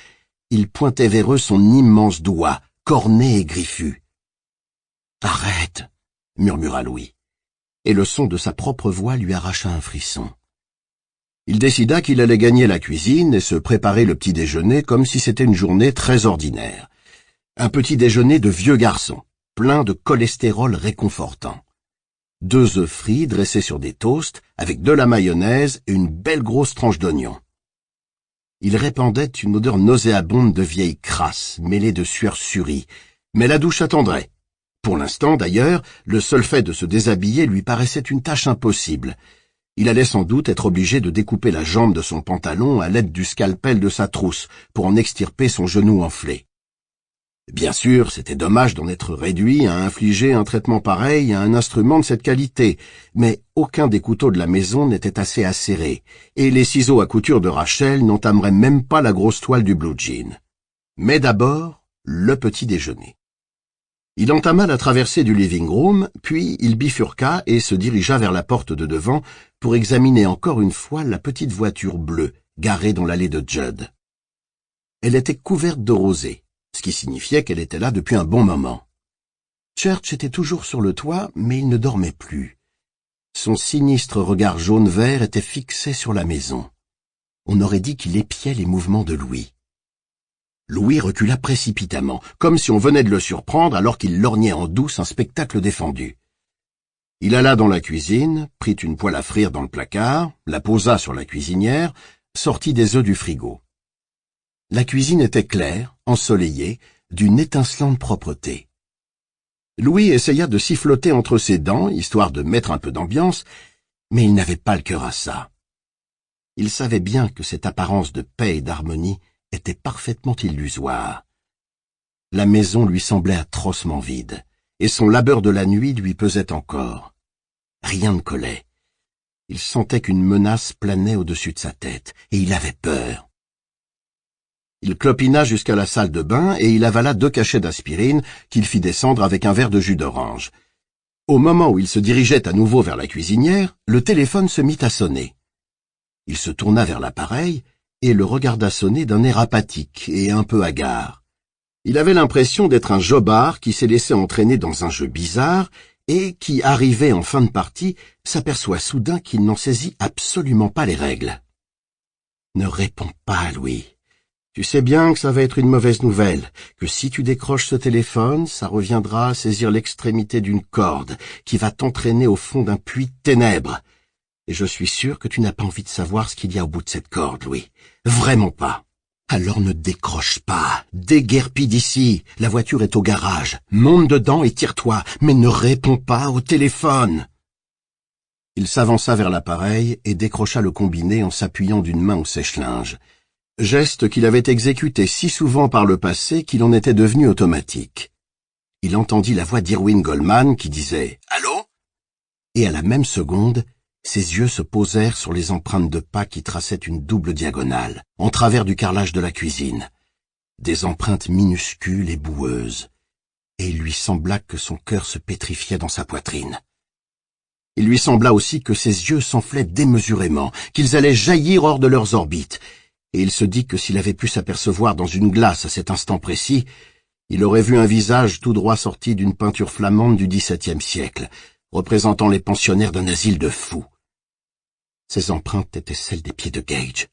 il pointait vers eux son immense doigt, corné et griffu. « Arrête !» murmura Louis, et le son de sa propre voix lui arracha un frisson. Il décida qu'il allait gagner la cuisine et se préparer le petit déjeuner comme si c'était une journée très ordinaire. Un petit déjeuner de vieux garçon, plein de cholestérol réconfortant. 2 œufs frits dressés sur des toasts, avec de la mayonnaise et une belle grosse tranche d'oignon. Il répandait une odeur nauséabonde de vieille crasse, mêlée de sueur surie, mais la douche attendrait. Pour l'instant, d'ailleurs, le seul fait de se déshabiller lui paraissait une tâche impossible. Il allait sans doute être obligé de découper la jambe de son pantalon à l'aide du scalpel de sa trousse pour en extirper son genou enflé. Bien sûr, c'était dommage d'en être réduit à infliger un traitement pareil à un instrument de cette qualité, mais aucun des couteaux de la maison n'était assez acéré, et les ciseaux à couture de Rachel n'entameraient même pas la grosse toile du blue jean. Mais d'abord, le petit déjeuner. Il entama la traversée du living room, puis il bifurqua et se dirigea vers la porte de devant pour examiner encore une fois la petite voiture bleue, garée dans l'allée de Judd. Elle était couverte de rosée, ce qui signifiait qu'elle était là depuis un bon moment. Church était toujours sur le toit, mais il ne dormait plus. Son sinistre regard jaune-vert était fixé sur la maison. On aurait dit qu'il épiait les mouvements de Louis. Louis recula précipitamment, comme si on venait de le surprendre alors qu'il lorgnait en douce un spectacle défendu. Il alla dans la cuisine, prit une poêle à frire dans le placard, la posa sur la cuisinière, sortit des œufs du frigo. La cuisine était claire, ensoleillée, d'une étincelante propreté. Louis essaya de siffloter entre ses dents, histoire de mettre un peu d'ambiance, mais il n'avait pas le cœur à ça. Il savait bien que cette apparence de paix et d'harmonie était parfaitement illusoire. La maison lui semblait atrocement vide, et son labeur de la nuit lui pesait encore. Rien ne collait. Il sentait qu'une menace planait au-dessus de sa tête, et il avait peur. Il clopina jusqu'à la salle de bain et il avala 2 cachets d'aspirine qu'il fit descendre avec un verre de jus d'orange. Au moment où il se dirigeait à nouveau vers la cuisinière, le téléphone se mit à sonner. Il se tourna vers l'appareil et le regarda sonner d'un air apathique et un peu hagard. Il avait l'impression d'être un jobard qui s'est laissé entraîner dans un jeu bizarre et qui, arrivé en fin de partie, s'aperçoit soudain qu'il n'en saisit absolument pas les règles. « Ne réponds pas, Louis. Tu sais bien que ça va être une mauvaise nouvelle, que si tu décroches ce téléphone, ça reviendra à saisir l'extrémité d'une corde qui va t'entraîner au fond d'un puits de ténèbres. Et je suis sûr que tu n'as pas envie de savoir ce qu'il y a au bout de cette corde, Louis. Vraiment pas. Alors ne décroche pas, déguerpis d'ici, la voiture est au garage, monte dedans et tire-toi, mais ne réponds pas au téléphone. Il s'avança vers l'appareil et décrocha le combiné en s'appuyant d'une main au sèche-linge. Geste qu'il avait exécuté si souvent par le passé qu'il en était devenu automatique. Il entendit la voix d'Irwin Goldman qui disait « Allô ?» Et à la même seconde, ses yeux se posèrent sur les empreintes de pas qui traçaient une double diagonale, en travers du carrelage de la cuisine. Des empreintes minuscules et boueuses. Et il lui sembla que son cœur se pétrifiait dans sa poitrine. Il lui sembla aussi que ses yeux s'enflaient démesurément, qu'ils allaient jaillir hors de leurs orbites, et il se dit que s'il avait pu s'apercevoir dans une glace à cet instant précis, il aurait vu un visage tout droit sorti d'une peinture flamande du XVIIe siècle, représentant les pensionnaires d'un asile de fous. Ces empreintes étaient celles des pieds de Gage.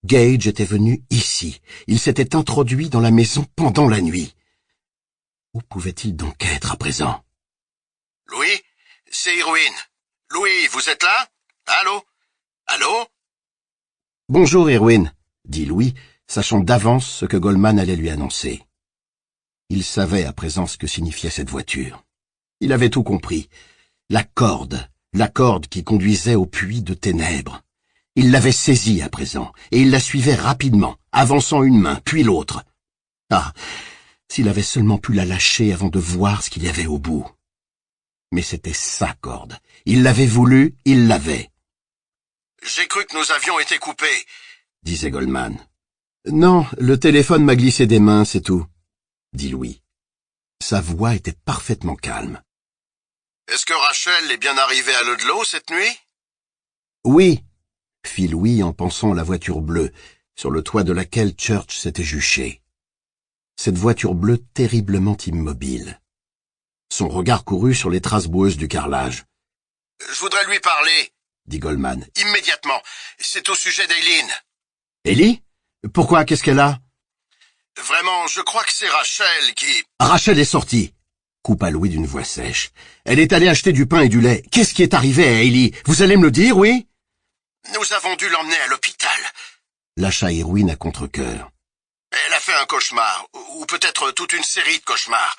Gage était venu ici. Il s'était introduit dans la maison pendant la nuit. Où pouvait-il donc être à présent? « Louis, c'est Irwin. Louis, vous êtes là? Allô? Allô? » « Bonjour, Irwin, » dit Louis, sachant d'avance ce que Goldman allait lui annoncer. Il savait à présent ce que signifiait cette voiture. Il avait tout compris. La corde qui conduisait au puits de ténèbres. Il l'avait saisie à présent, et il la suivait rapidement, avançant une main, puis l'autre. Ah, s'il avait seulement pu la lâcher avant de voir ce qu'il y avait au bout. Mais c'était sa corde. Il l'avait voulu, il l'avait. « J'ai cru que nous avions été coupés, » disait Goldman. « Non, le téléphone m'a glissé des mains, c'est tout, » dit Louis. Sa voix était parfaitement calme. « Est-ce que Rachel est bien arrivée à Ludlow cette nuit? »« Oui, » fit Louis en pensant à la voiture bleue, sur le toit de laquelle Church s'était juché. Cette voiture bleue terriblement immobile. Son regard courut sur les traces boueuses du carrelage. « Je voudrais lui parler, » dit Goldman. « Immédiatement. C'est au sujet d'Eileen. »« Ellie? Pourquoi? Qu'est-ce qu'elle a? » ?»« Vraiment, je crois que c'est Rachel qui... » « Rachel est sortie, » coupa Louis d'une voix sèche. « Elle est allée acheter du pain et du lait. Qu'est-ce qui est arrivé à Ellie? Vous allez me le dire, oui? » « Nous avons dû l'emmener à l'hôpital. » lâcha Irwin à contre-cœur. « Elle a fait un cauchemar, ou peut-être toute une série de cauchemars.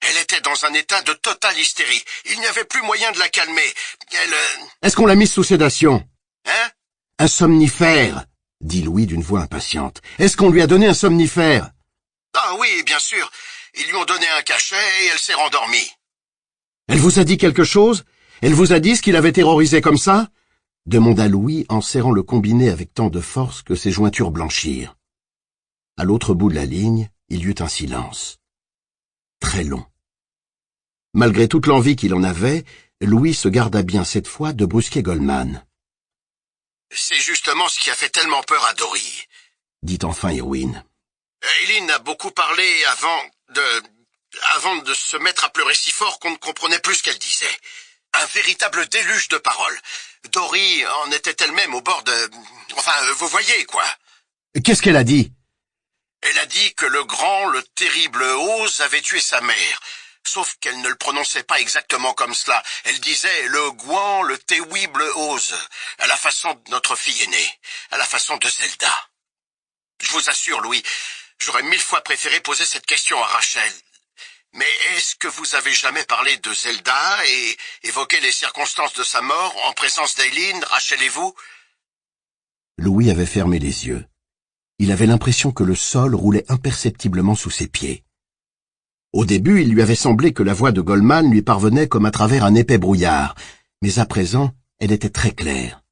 Elle était dans un état de totale hystérie. Il n'y avait plus moyen de la calmer. Elle... Est-ce qu'on l'a mise sous sédation? Hein? Un somnifère, dit Louis d'une voix impatiente. Est-ce qu'on lui a donné un somnifère? Ah oui, bien sûr. Ils lui ont donné un cachet et elle s'est rendormie. Elle vous a dit quelque chose? Elle vous a dit ce qu'il avait terrorisé comme ça? Demanda Louis en serrant le combiné avec tant de force que ses jointures blanchirent. À l'autre bout de la ligne, il y eut un silence. Très long. Malgré toute l'envie qu'il en avait, Louis se garda bien cette fois de brusquer Goldman. « C'est justement ce qui a fait tellement peur à Dory, » dit enfin Irwin. « Eileen a beaucoup parlé avant de se mettre à pleurer si fort qu'on ne comprenait plus ce qu'elle disait. Un véritable déluge de paroles. Dory en était elle-même au bord de... Enfin, vous voyez, quoi. » Qu'est-ce qu'elle a dit? Elle a dit que le grand, le terrible Oz avait tué sa mère. Sauf qu'elle ne le prononçait pas exactement comme cela. Elle disait le Gouan, le terrible Oz, à la façon de notre fille aînée, à la façon de Zelda. Je vous assure, Louis, j'aurais 1000 fois préféré poser cette question à Rachel. Mais est-ce que vous avez jamais parlé de Zelda et évoqué les circonstances de sa mort en présence d'Eileen, Rachel et vous? Louis avait fermé les yeux. Il avait l'impression que le sol roulait imperceptiblement sous ses pieds. Au début, il lui avait semblé que la voix de Goldman lui parvenait comme à travers un épais brouillard, mais à présent, elle était très claire.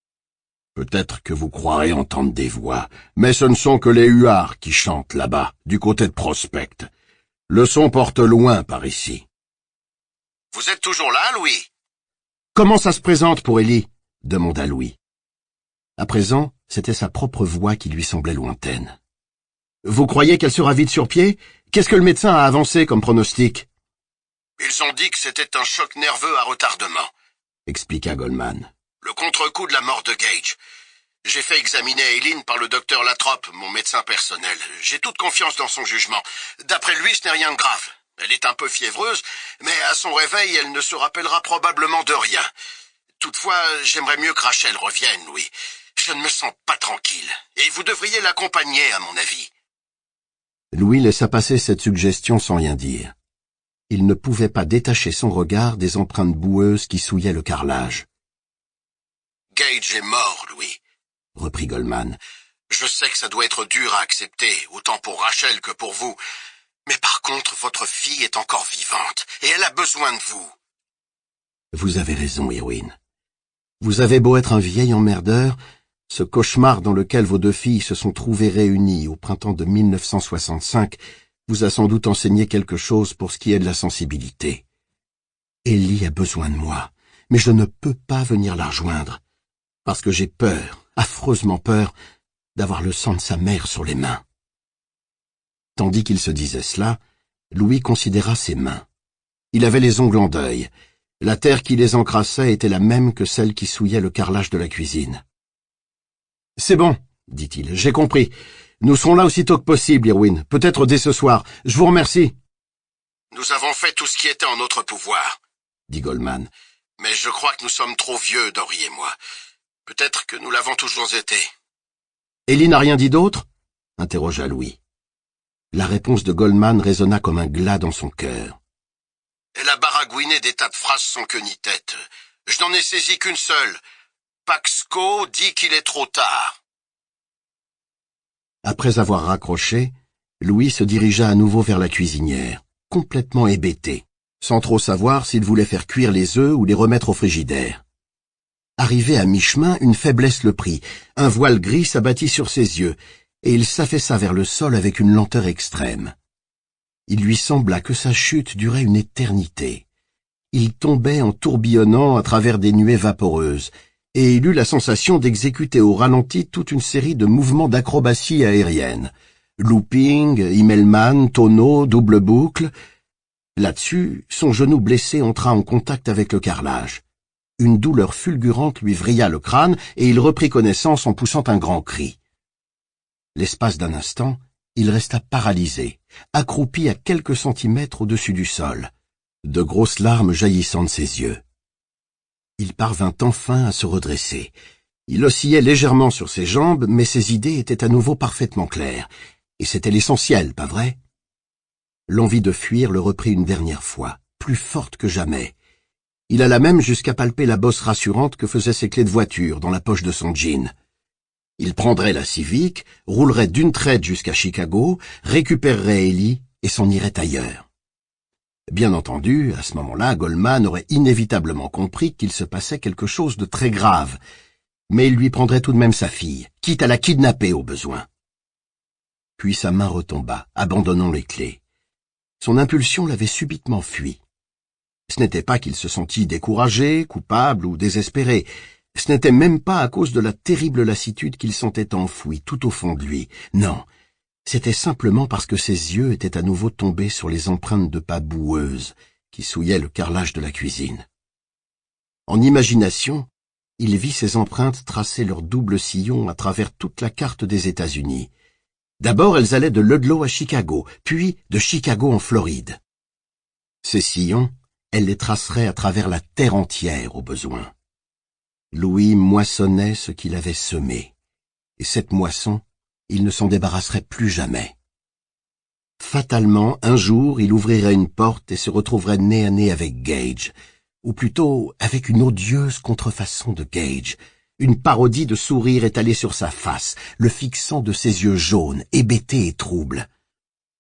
« Peut-être que vous croirez entendre des voix, mais ce ne sont que les huards qui chantent là-bas, du côté de Prospect. Le son porte loin par ici. »« Vous êtes toujours là, Louis ?»« Comment ça se présente pour Ellie ?» demanda Louis. À présent, c'était sa propre voix qui lui semblait lointaine. « Vous croyez qu'elle sera vite sur pied? Qu'est-ce que le médecin a avancé comme pronostic? »« Ils ont dit que c'était un choc nerveux à retardement, » expliqua Goldman. « Le contre-coup de la mort de Gage. J'ai fait examiner Eileen par le docteur Latrobe, mon médecin personnel. J'ai toute confiance dans son jugement. D'après lui, ce n'est rien de grave. Elle est un peu fiévreuse, mais à son réveil, elle ne se rappellera probablement de rien. Toutefois, j'aimerais mieux que Rachel revienne, Louis. Je ne me sens pas tranquille. Et vous devriez l'accompagner, à mon avis. Louis laissa passer cette suggestion sans rien dire. Il ne pouvait pas détacher son regard des empreintes boueuses qui souillaient le carrelage. « Gage est mort, Louis, » reprit Goldman. « Je sais que ça doit être dur à accepter, autant pour Rachel que pour vous. Mais par contre, votre fille est encore vivante, et elle a besoin de vous. » Vous avez raison, Irwin. Vous avez beau être un vieil emmerdeur, ce cauchemar dans lequel vos deux filles se sont trouvées réunies au printemps de 1965 vous a sans doute enseigné quelque chose pour ce qui est de la sensibilité. Ellie a besoin de moi, mais je ne peux pas venir la rejoindre, parce que j'ai peur, affreusement peur, d'avoir le sang de sa mère sur les mains. Tandis qu'il se disait cela, Louis considéra ses mains. Il avait les ongles en deuil. La terre qui les encrassait était la même que celle qui souillait le carrelage de la cuisine. « C'est bon, » dit-il, « j'ai compris. Nous serons là aussitôt que possible, Irwin, peut-être dès ce soir. Je vous remercie. »« Nous avons fait tout ce qui était en notre pouvoir, » dit Goldman. « Mais je crois que nous sommes trop vieux, Dory et moi. Peut-être que nous l'avons toujours été. »« Ellie n'a rien dit d'autre » interrogea Louis. La réponse de Goldman résonna comme un glas dans son cœur. Elle a baragouiné des tas de phrases sans queue ni tête. Je n'en ai saisi qu'une seule. Paxco dit qu'il est trop tard. Après avoir raccroché, Louis se dirigea à nouveau vers la cuisinière, complètement hébété, sans trop savoir s'il voulait faire cuire les œufs ou les remettre au frigidaire. Arrivé à mi-chemin, une faiblesse le prit, un voile gris s'abattit sur ses yeux, et il s'affaissa vers le sol avec une lenteur extrême. Il lui sembla que sa chute durait une éternité. Il tombait en tourbillonnant à travers des nuées vaporeuses, et il eut la sensation d'exécuter au ralenti toute une série de mouvements d'acrobatie aérienne. Looping, Immelman, tonneau, double boucle. Là-dessus, son genou blessé entra en contact avec le carrelage. Une douleur fulgurante lui vrilla le crâne, et il reprit connaissance en poussant un grand cri. L'espace d'un instant, il resta paralysé, accroupi à quelques centimètres au-dessus du sol, de grosses larmes jaillissant de ses yeux. Il parvint enfin à se redresser. Il oscillait légèrement sur ses jambes, mais ses idées étaient à nouveau parfaitement claires, et c'était l'essentiel, pas vrai? L'envie de fuir le reprit une dernière fois, plus forte que jamais. Il alla même jusqu'à palper la bosse rassurante que faisaient ses clés de voiture dans la poche de son jean. Il prendrait la Civic, roulerait d'une traite jusqu'à Chicago, récupérerait Ellie et s'en irait ailleurs. Bien entendu, à ce moment-là, Goldman aurait inévitablement compris qu'il se passait quelque chose de très grave, mais il lui prendrait tout de même sa fille, quitte à la kidnapper au besoin. Puis sa main retomba, abandonnant les clés. Son impulsion l'avait subitement fui. Ce n'était pas qu'il se sentit découragé, coupable ou désespéré. Ce n'était même pas à cause de la terrible lassitude qu'il sentait enfouie tout au fond de lui. Non, c'était simplement parce que ses yeux étaient à nouveau tombés sur les empreintes de pas boueuses qui souillaient le carrelage de la cuisine. En imagination, il vit ces empreintes tracer leur double sillon à travers toute la carte des États-Unis. D'abord, elles allaient de Ludlow à Chicago, puis de Chicago en Floride. Ces sillons, elle les tracerait à travers la terre entière au besoin. Louis moissonnait ce qu'il avait semé, et cette moisson, il ne s'en débarrasserait plus jamais. Fatalement, un jour, il ouvrirait une porte et se retrouverait nez à nez avec Gage, ou plutôt avec une odieuse contrefaçon de Gage, une parodie de sourire étalé sur sa face, le fixant de ses yeux jaunes, hébétés et troubles.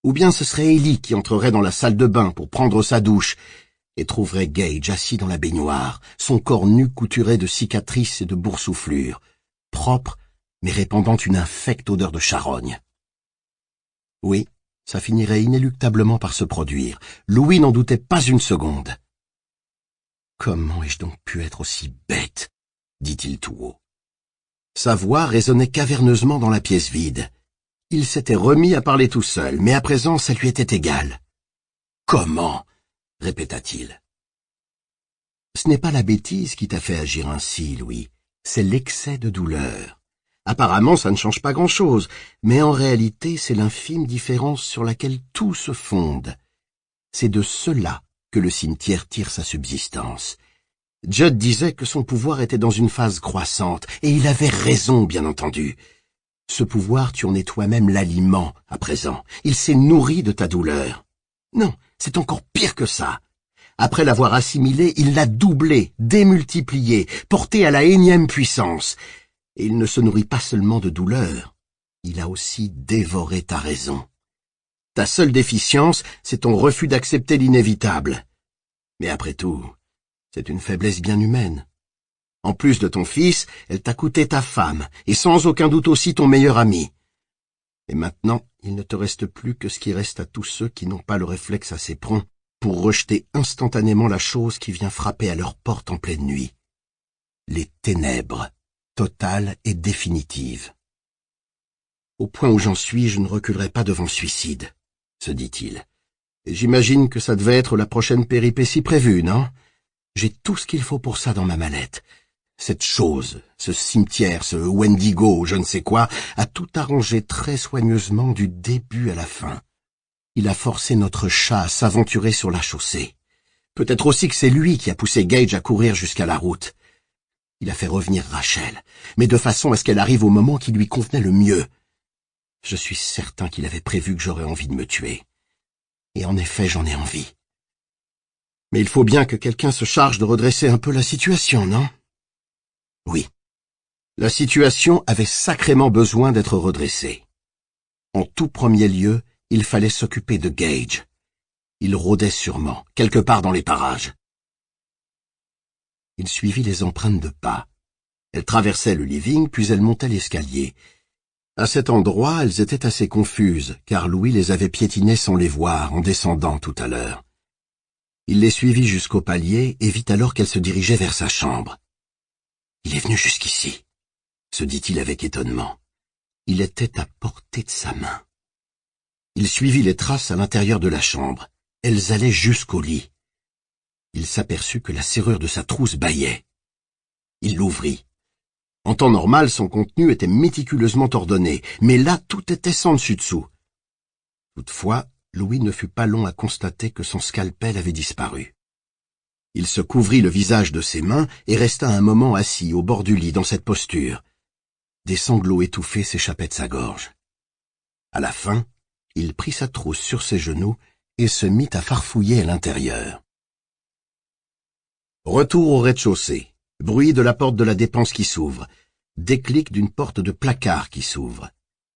Ou bien ce serait Ellie qui entrerait dans la salle de bain pour prendre sa douche, et trouverait Gage assis dans la baignoire, son corps nu couturé de cicatrices et de boursouflures, propre, mais répandant une infecte odeur de charogne. Oui, ça finirait inéluctablement par se produire. Louis n'en doutait pas une seconde. « Comment ai-je donc pu être aussi bête ?» dit-il tout haut. Sa voix résonnait caverneusement dans la pièce vide. Il s'était remis à parler tout seul, mais à présent ça lui était égal. « Comment ?» répéta-t-il. « Ce n'est pas la bêtise qui t'a fait agir ainsi, Louis, c'est l'excès de douleur. Apparemment, ça ne change pas grand-chose, mais en réalité, c'est l'infime différence sur laquelle tout se fonde. C'est de cela que le cimetière tire sa subsistance. Judd disait que son pouvoir était dans une phase croissante, et il avait raison, bien entendu. Ce pouvoir, tu en es toi-même l'aliment, à présent. Il s'est nourri de ta douleur. Non, c'est encore pire que ça. Après l'avoir assimilé, il l'a doublé, démultiplié, porté à la énième puissance. Et il ne se nourrit pas seulement de douleur, il a aussi dévoré ta raison. Ta seule déficience, c'est ton refus d'accepter l'inévitable. Mais après tout, c'est une faiblesse bien humaine. En plus de ton fils, elle t'a coûté ta femme, et sans aucun doute aussi ton meilleur ami. Et maintenant, il ne te reste plus que ce qui reste à tous ceux qui n'ont pas le réflexe assez prompt pour rejeter instantanément la chose qui vient frapper à leur porte en pleine nuit. Les ténèbres. Totale et définitive. Au point où j'en suis, je ne reculerai pas devant le suicide, se dit-il. J'imagine que ça devait être la prochaine péripétie prévue, non? J'ai tout ce qu'il faut pour ça dans ma mallette. Cette chose, ce cimetière, ce Wendigo, je ne sais quoi, a tout arrangé très soigneusement du début à la fin. Il a forcé notre chat à s'aventurer sur la chaussée. Peut-être aussi que c'est lui qui a poussé Gage à courir jusqu'à la route. Il a fait revenir Rachel, mais de façon à ce qu'elle arrive au moment qui lui convenait le mieux. Je suis certain qu'il avait prévu que j'aurais envie de me tuer. Et en effet, j'en ai envie. Mais il faut bien que quelqu'un se charge de redresser un peu la situation, non? Oui. La situation avait sacrément besoin d'être redressée. En tout premier lieu, il fallait s'occuper de Gage. Il rôdait sûrement, quelque part dans les parages. Il suivit les empreintes de pas. Elles traversaient le living, puis elles montaient l'escalier. À cet endroit, elles étaient assez confuses, car Louis les avait piétinées sans les voir, en descendant tout à l'heure. Il les suivit jusqu'au palier, et vit alors qu'elle se dirigeait vers sa chambre. « Il est venu jusqu'ici », se dit-il avec étonnement. Il était à portée de sa main. Il suivit les traces à l'intérieur de la chambre. Elles allaient jusqu'au lit. Il s'aperçut que la serrure de sa trousse bâillait. Il l'ouvrit. En temps normal, son contenu était méticuleusement ordonné, mais là, tout était sans dessus-dessous. Toutefois, Louis ne fut pas long à constater que son scalpel avait disparu. Il se couvrit le visage de ses mains et resta un moment assis au bord du lit dans cette posture. Des sanglots étouffés s'échappaient de sa gorge. À la fin, il prit sa trousse sur ses genoux et se mit à farfouiller à l'intérieur. Retour au rez-de-chaussée. Bruit de la porte de la dépense qui s'ouvre. Déclic d'une porte de placard qui s'ouvre.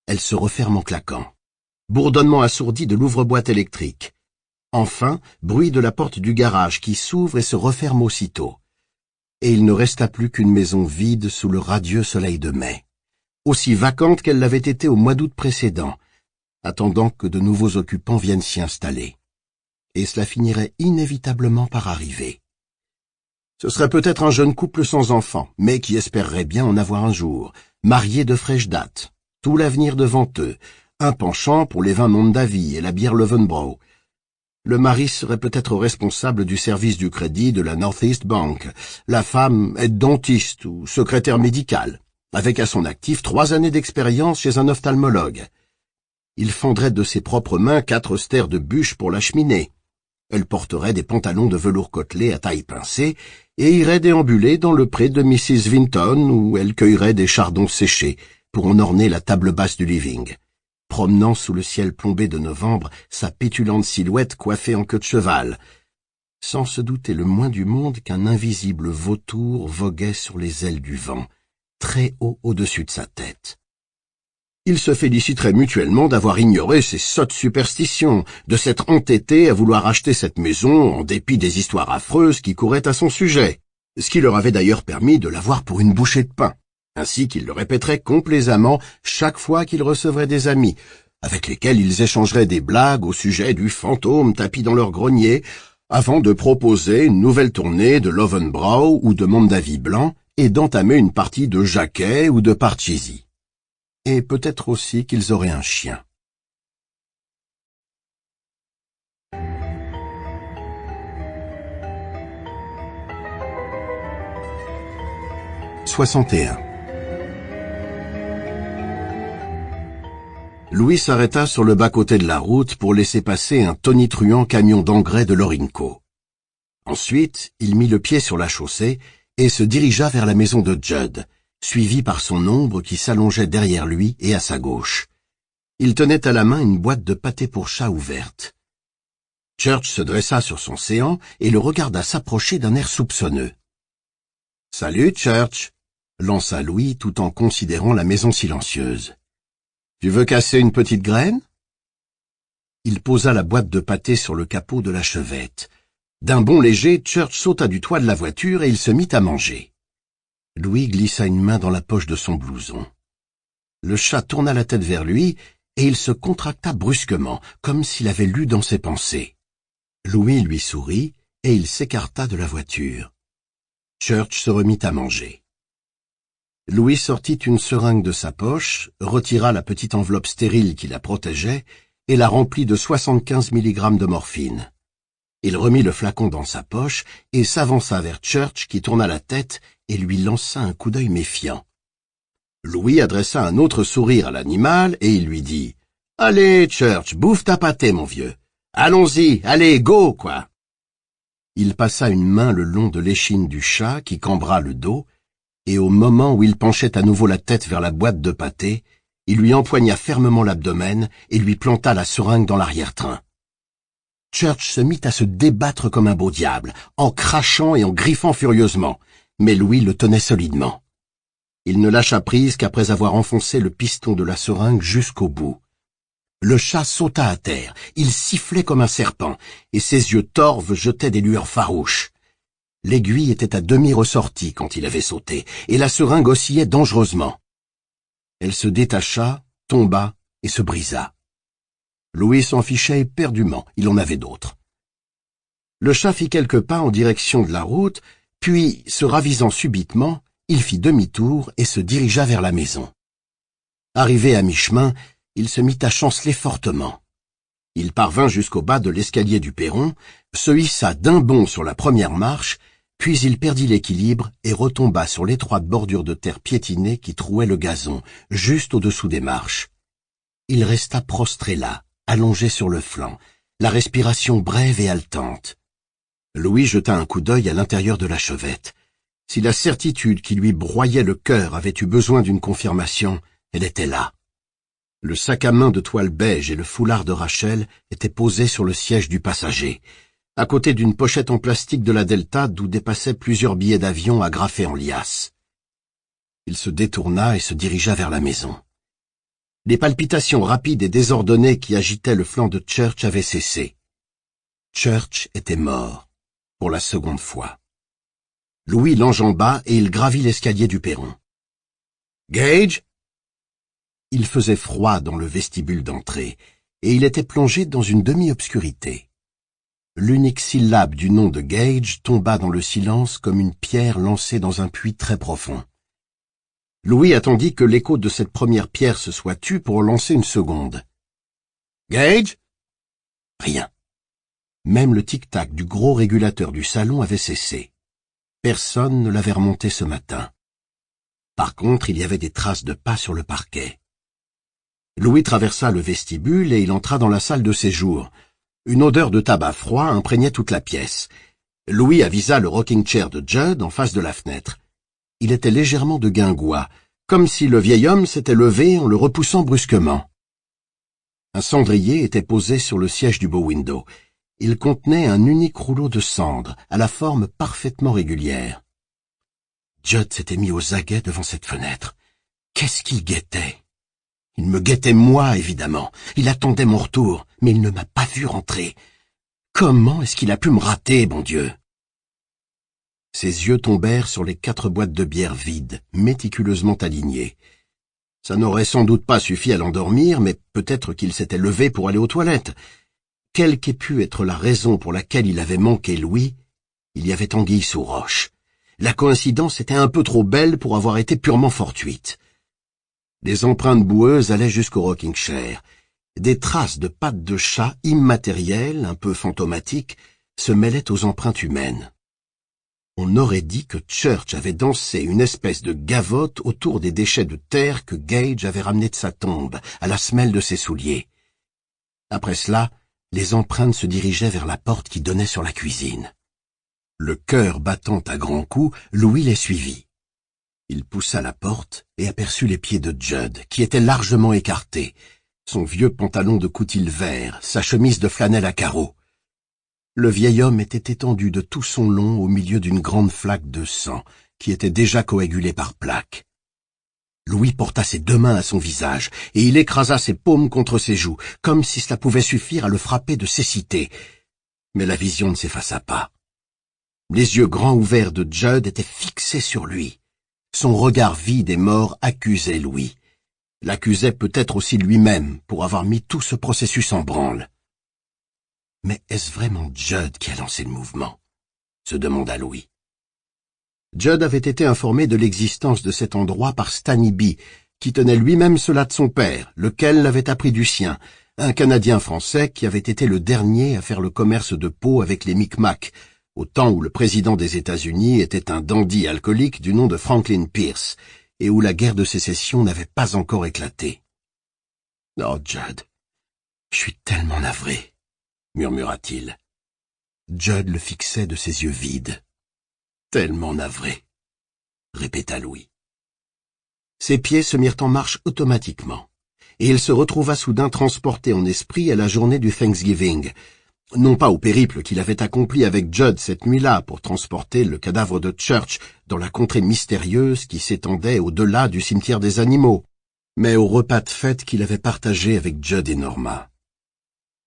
Elle se referme en claquant. Bourdonnement assourdi de l'ouvre-boîte électrique. Enfin, bruit de la porte du garage qui s'ouvre et se referme aussitôt. Et il ne resta plus qu'une maison vide sous le radieux soleil de mai. Aussi vacante qu'elle l'avait été au mois d'août précédent, attendant que de nouveaux occupants viennent s'y installer. Et cela finirait inévitablement par arriver. Ce serait peut-être un jeune couple sans enfants, mais qui espérerait bien en avoir un jour, mariés de fraîche date, tout l'avenir devant eux, un penchant pour les vins Mondavi et la bière Löwenbräu. Le mari serait peut-être responsable du service du crédit de la Northeast Bank, la femme est dentiste ou secrétaire médicale, avec à son actif 3 années d'expérience chez un ophtalmologue. Il fendrait de ses propres mains 4 stères de bûches pour la cheminée. Elle porterait des pantalons de velours côtelé à taille pincée et irait déambuler dans le pré de Mrs. Vinton où elle cueillerait des chardons séchés pour en orner la table basse du living, promenant sous le ciel plombé de novembre sa pétulante silhouette coiffée en queue de cheval, sans se douter le moins du monde qu'un invisible vautour voguait sur les ailes du vent, très haut au-dessus de sa tête. Ils se féliciteraient mutuellement d'avoir ignoré ces sottes superstitions, de s'être entêtés à vouloir acheter cette maison en dépit des histoires affreuses qui couraient à son sujet, ce qui leur avait d'ailleurs permis de l'avoir pour une bouchée de pain, ainsi qu'ils le répéteraient complaisamment chaque fois qu'ils recevraient des amis, avec lesquels ils échangeraient des blagues au sujet du fantôme tapi dans leur grenier, avant de proposer une nouvelle tournée de Löwenbräu ou de Mondavi blanc et d'entamer une partie de Jacquet ou de Parcheesi. Et peut-être aussi qu'ils auraient un chien. « 61. Louis s'arrêta sur le bas-côté de la route pour laisser passer un tonitruant camion d'engrais de l'Orinco. Ensuite, il mit le pied sur la chaussée et se dirigea vers la maison de Judd, suivi par son ombre qui s'allongeait derrière lui et à sa gauche. Il tenait à la main une boîte de pâté pour chat ouverte. Church se dressa sur son séant et le regarda s'approcher d'un air soupçonneux. « Salut, Church !» lança Louis tout en considérant la maison silencieuse. « Tu veux casser une petite graine ?» Il posa la boîte de pâté sur le capot de la chevette. D'un bond léger, Church sauta du toit de la voiture et il se mit à manger. Louis glissa une main dans la poche de son blouson. Le chat tourna la tête vers lui et il se contracta brusquement, comme s'il avait lu dans ses pensées. Louis lui sourit et il s'écarta de la voiture. Church se remit à manger. Louis sortit une seringue de sa poche, retira la petite enveloppe stérile qui la protégeait et la remplit de 75 mg de morphine. Il remit le flacon dans sa poche et s'avança vers Church qui tourna la tête et lui lança un coup d'œil méfiant. Louis adressa un autre sourire à l'animal et il lui dit « Allez, Church, bouffe ta pâtée, mon vieux. Allons-y, allez, go, quoi !» Il passa une main le long de l'échine du chat qui cambra le dos et au moment où il penchait à nouveau la tête vers la boîte de pâté, il lui empoigna fermement l'abdomen et lui planta la seringue dans l'arrière-train. Church se mit à se débattre comme un beau diable, en crachant et en griffant furieusement, mais Louis le tenait solidement. Il ne lâcha prise qu'après avoir enfoncé le piston de la seringue jusqu'au bout. Le chat sauta à terre, il sifflait comme un serpent, et ses yeux torves jetaient des lueurs farouches. L'aiguille était à demi ressortie quand il avait sauté, et la seringue oscillait dangereusement. Elle se détacha, tomba et se brisa. Louis s'en fichait éperdument, il en avait d'autres. Le chat fit quelques pas en direction de la route, puis, se ravisant subitement, il fit demi-tour et se dirigea vers la maison. Arrivé à mi-chemin, il se mit à chanceler fortement. Il parvint jusqu'au bas de l'escalier du perron, se hissa d'un bond sur la première marche, puis il perdit l'équilibre et retomba sur l'étroite bordure de terre piétinée qui trouait le gazon, juste au-dessous des marches. Il resta prostré là, allongé sur le flanc, la respiration brève et haletante. Louis jeta un coup d'œil à l'intérieur de la chevette. Si la certitude qui lui broyait le cœur avait eu besoin d'une confirmation, elle était là. Le sac à main de toile beige et le foulard de Rachel étaient posés sur le siège du passager, à côté d'une pochette en plastique de la Delta d'où dépassaient plusieurs billets d'avion agrafés en liasse. Il se détourna et se dirigea vers la maison. Les palpitations rapides et désordonnées qui agitaient le flanc de Church avaient cessé. Church était mort, pour la seconde fois. Louis l'enjamba et il gravit l'escalier du perron. « Gage ?» Il faisait froid dans le vestibule d'entrée, et il était plongé dans une demi-obscurité. L'unique syllabe du nom de Gage tomba dans le silence comme une pierre lancée dans un puits très profond. Louis attendit que l'écho de cette première pierre se soit tu pour lancer une seconde. « Gage ?» Rien. Même le tic-tac du gros régulateur du salon avait cessé. Personne ne l'avait remonté ce matin. Par contre, il y avait des traces de pas sur le parquet. Louis traversa le vestibule et il entra dans la salle de séjour. Une odeur de tabac froid imprégnait toute la pièce. Louis avisa le rocking-chair de Judd en face de la fenêtre. Il était légèrement de guingois, comme si le vieil homme s'était levé en le repoussant brusquement. Un cendrier était posé sur le siège du bow-window. Il contenait un unique rouleau de cendre, à la forme parfaitement régulière. Judd s'était mis aux aguets devant cette fenêtre. Qu'est-ce qu'il guettait? Il me guettait moi, évidemment. Il attendait mon retour, mais il ne m'a pas vu rentrer. Comment est-ce qu'il a pu me rater, bon Dieu? Ses yeux tombèrent sur les 4 boîtes de bière vides, méticuleusement alignées. Ça n'aurait sans doute pas suffi à l'endormir, mais peut-être qu'il s'était levé pour aller aux toilettes. Quelle qu'ait pu être la raison pour laquelle il avait manqué Louis, il y avait anguille sous roche. La coïncidence était un peu trop belle pour avoir été purement fortuite. Des empreintes boueuses allaient jusqu'au rocking-chair. Des traces de pattes de chat immatérielles, un peu fantomatiques, se mêlaient aux empreintes humaines. On aurait dit que Church avait dansé une espèce de gavotte autour des déchets de terre que Gage avait ramenés de sa tombe, à la semelle de ses souliers. Après cela, les empreintes se dirigeaient vers la porte qui donnait sur la cuisine. Le cœur battant à grands coups, Louis les suivit. Il poussa la porte et aperçut les pieds de Judd, qui étaient largement écartés, son vieux pantalon de coutil vert, sa chemise de flanelle à carreaux. Le vieil homme était étendu de tout son long au milieu d'une grande flaque de sang, qui était déjà coagulée par plaques. Louis porta ses deux mains à son visage, et il écrasa ses paumes contre ses joues, comme si cela pouvait suffire à le frapper de cécité. Mais la vision ne s'effaça pas. Les yeux grands ouverts de Judd étaient fixés sur lui. Son regard vide et mort accusait Louis. L'accusait peut-être aussi lui-même pour avoir mis tout ce processus en branle. Mais est-ce vraiment Judd qui a lancé le mouvement? Se demanda Louis. Judd avait été informé de l'existence de cet endroit par Stanny B, qui tenait lui-même cela de son père, lequel l'avait appris du sien, un Canadien français qui avait été le dernier à faire le commerce de peau avec les Micmacs, au temps où le président des États-Unis était un dandy alcoolique du nom de Franklin Pierce, et où la guerre de sécession n'avait pas encore éclaté. « Oh, Judd, je suis tellement navré », murmura-t-il. Judd le fixait de ses yeux vides. « Tellement navré », répéta Louis. Ses pieds se mirent en marche automatiquement, et il se retrouva soudain transporté en esprit à la journée du Thanksgiving, non pas au périple qu'il avait accompli avec Judd cette nuit-là pour transporter le cadavre de Church dans la contrée mystérieuse qui s'étendait au-delà du cimetière des animaux, mais au repas de fête qu'il avait partagé avec Judd et Norma.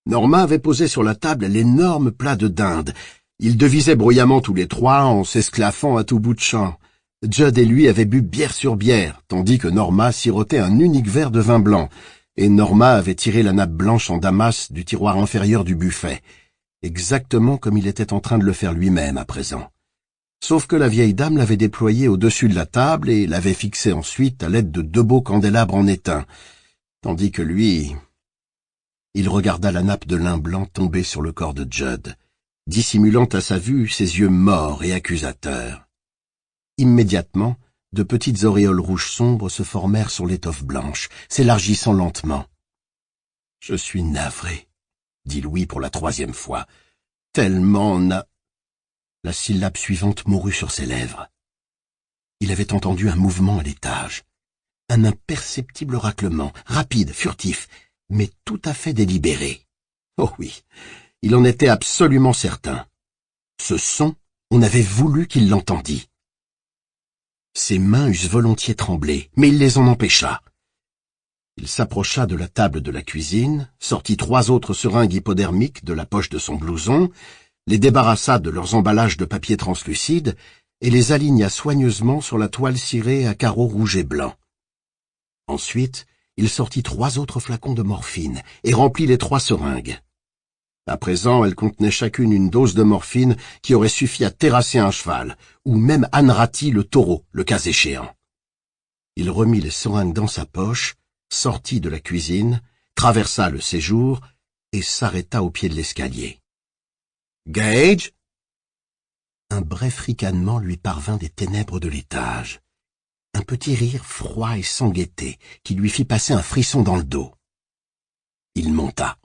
Norma avait posé sur la table l'énorme plat de dinde. Ils devisaient bruyamment tous les trois en s'esclaffant à tout bout de champ. Judd et lui avaient bu bière sur bière, tandis que Norma sirotait un unique verre de vin blanc, et Norma avait tiré la nappe blanche en damas du tiroir inférieur du buffet, exactement comme il était en train de le faire lui-même à présent. Sauf que la vieille dame l'avait déployé au-dessus de la table et l'avait fixé ensuite à l'aide de deux beaux candélabres en étain, tandis que lui... Il regarda la nappe de lin blanc tomber sur le corps de Judd, dissimulant à sa vue ses yeux morts et accusateurs. Immédiatement, de petites auréoles rouges sombres se formèrent sur l'étoffe blanche, s'élargissant lentement. « Je suis navré », dit Louis pour la troisième fois. « Tellement La syllabe suivante mourut sur ses lèvres. Il avait entendu un mouvement à l'étage, un imperceptible raclement, rapide, furtif, mais tout à fait délibéré. Oh oui, il en était absolument certain. Ce son, on avait voulu qu'il l'entendît. Ses mains eussent volontiers tremblé, mais il les en empêcha. Il s'approcha de la table de la cuisine, sortit 3 autres seringues hypodermiques de la poche de son blouson, les débarrassa de leurs emballages de papier translucide et les aligna soigneusement sur la toile cirée à carreaux rouges et blancs. Ensuite, il sortit 3 autres flacons de morphine et remplit les 3 seringues. À présent, elles contenaient chacune une dose de morphine qui aurait suffi à terrasser un cheval, ou même Anrati le taureau, le cas échéant. Il remit les seringues dans sa poche, sortit de la cuisine, traversa le séjour et s'arrêta au pied de l'escalier. « Gage !» Un bref ricanement lui parvint des ténèbres de l'étage. Un petit rire froid et sans gaieté qui lui fit passer un frisson dans le dos. Il monta.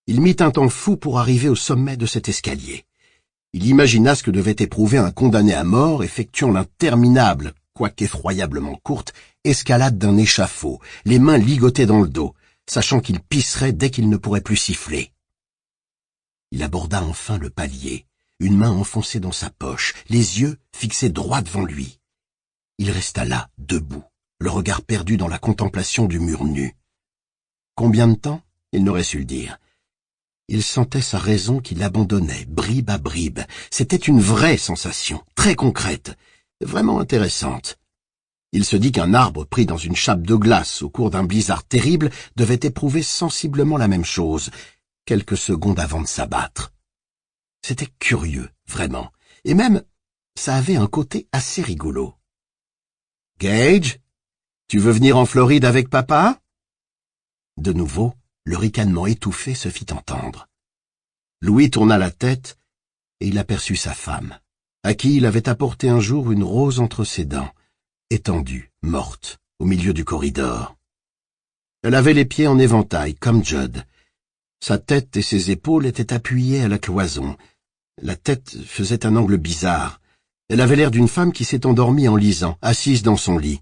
Il mit un temps fou pour arriver au sommet de cet escalier. Il imagina ce que devait éprouver un condamné à mort effectuant l'interminable, quoique effroyablement courte, escalade d'un échafaud, les mains ligotées dans le dos, sachant qu'il pisserait dès qu'il ne pourrait plus siffler. Il aborda enfin le palier, une main enfoncée dans sa poche, les yeux fixés droit devant lui. Il resta là, debout, le regard perdu dans la contemplation du mur nu. Combien de temps? Il n'aurait su le dire. Il sentait sa raison qui l'abandonnait, bribe à bribe. C'était une vraie sensation, très concrète, vraiment intéressante. Il se dit qu'un arbre pris dans une chape de glace au cours d'un blizzard terrible devait éprouver sensiblement la même chose, quelques secondes avant de s'abattre. C'était curieux, vraiment, et même, ça avait un côté assez rigolo. « Gage, tu veux venir en Floride avec papa ?» De nouveau, le ricanement étouffé se fit entendre. Louis tourna la tête et il aperçut sa femme, à qui il avait apporté un jour une rose entre ses dents, étendue, morte, au milieu du corridor. Elle avait les pieds en éventail, comme Judd. Sa tête et ses épaules étaient appuyées à la cloison. La tête faisait un angle bizarre. Elle avait l'air d'une femme qui s'est endormie en lisant, assise dans son lit.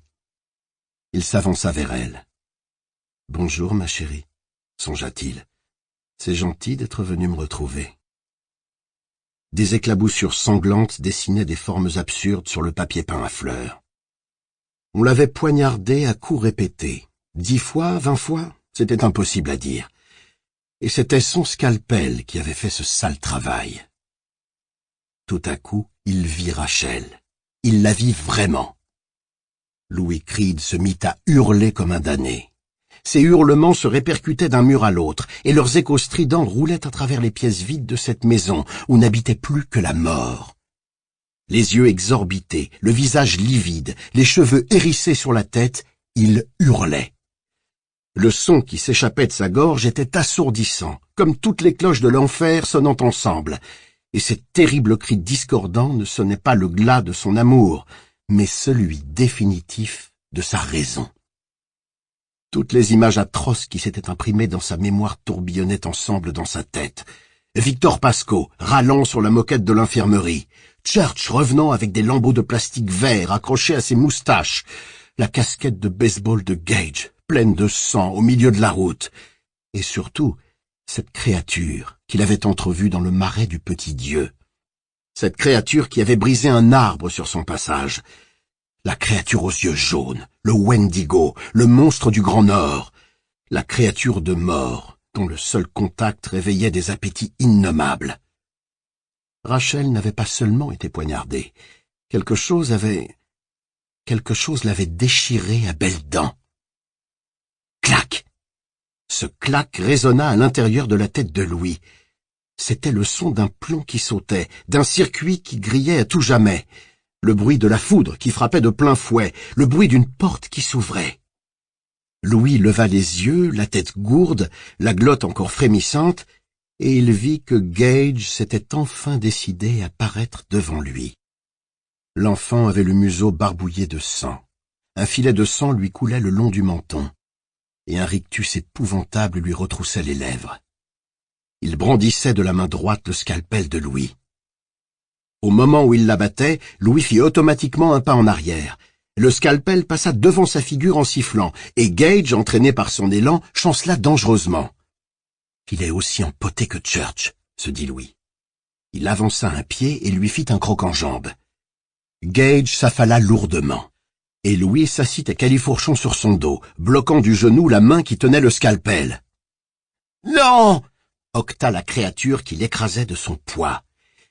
Il s'avança vers elle. « Bonjour, ma chérie, » songea-t-il. « C'est gentil d'être venu me retrouver. » Des éclaboussures sanglantes dessinaient des formes absurdes sur le papier peint à fleurs. On l'avait poignardé à coups répétés. 10 fois, 20 fois, c'était impossible à dire. Et c'était son scalpel qui avait fait ce sale travail. Tout à coup, il vit Rachel. Il la vit vraiment. Louis Creed se mit à hurler comme un damné. Ses hurlements se répercutaient d'un mur à l'autre, et leurs échos stridents roulaient à travers les pièces vides de cette maison où n'habitait plus que la mort. Les yeux exorbités, le visage livide, les cheveux hérissés sur la tête, il hurlait. Le son qui s'échappait de sa gorge était assourdissant, comme toutes les cloches de l'enfer sonnant ensemble, et ces terribles cris discordants ne sonnaient pas le glas de son amour, mais celui définitif de sa raison. Toutes les images atroces qui s'étaient imprimées dans sa mémoire tourbillonnaient ensemble dans sa tête. Victor Pascoe, râlant sur la moquette de l'infirmerie. Church revenant avec des lambeaux de plastique vert accrochés à ses moustaches. La casquette de baseball de Gage, pleine de sang au milieu de la route. Et surtout, cette créature qu'il avait entrevue dans le marais du Petit Dieu. Cette créature qui avait brisé un arbre sur son passage. La créature aux yeux jaunes, le Wendigo, le monstre du Grand Nord. La créature de mort, dont le seul contact réveillait des appétits innommables. Rachel n'avait pas seulement été poignardée. Quelque chose l'avait déchirée à belles dents. Clac! Ce clac résonna à l'intérieur de la tête de Louis. C'était le son d'un plomb qui sautait, d'un circuit qui grillait à tout jamais. Le bruit de la foudre qui frappait de plein fouet, le bruit d'une porte qui s'ouvrait. Louis leva les yeux, la tête gourde, la glotte encore frémissante, et il vit que Gage s'était enfin décidé à paraître devant lui. L'enfant avait le museau barbouillé de sang. Un filet de sang lui coulait le long du menton, et un rictus épouvantable lui retroussait les lèvres. Il brandissait de la main droite le scalpel de Louis. Au moment où il l'abattait, Louis fit automatiquement un pas en arrière. Le scalpel passa devant sa figure en sifflant, et Gage, entraîné par son élan, chancela dangereusement. « Il est aussi empoté que Church », se dit Louis. Il avança un pied et lui fit un croc-en-jambe. Gage s'affala lourdement, et Louis s'assit à califourchon sur son dos, bloquant du genou la main qui tenait le scalpel. « Non !» octa la créature qui l'écrasait de son poids.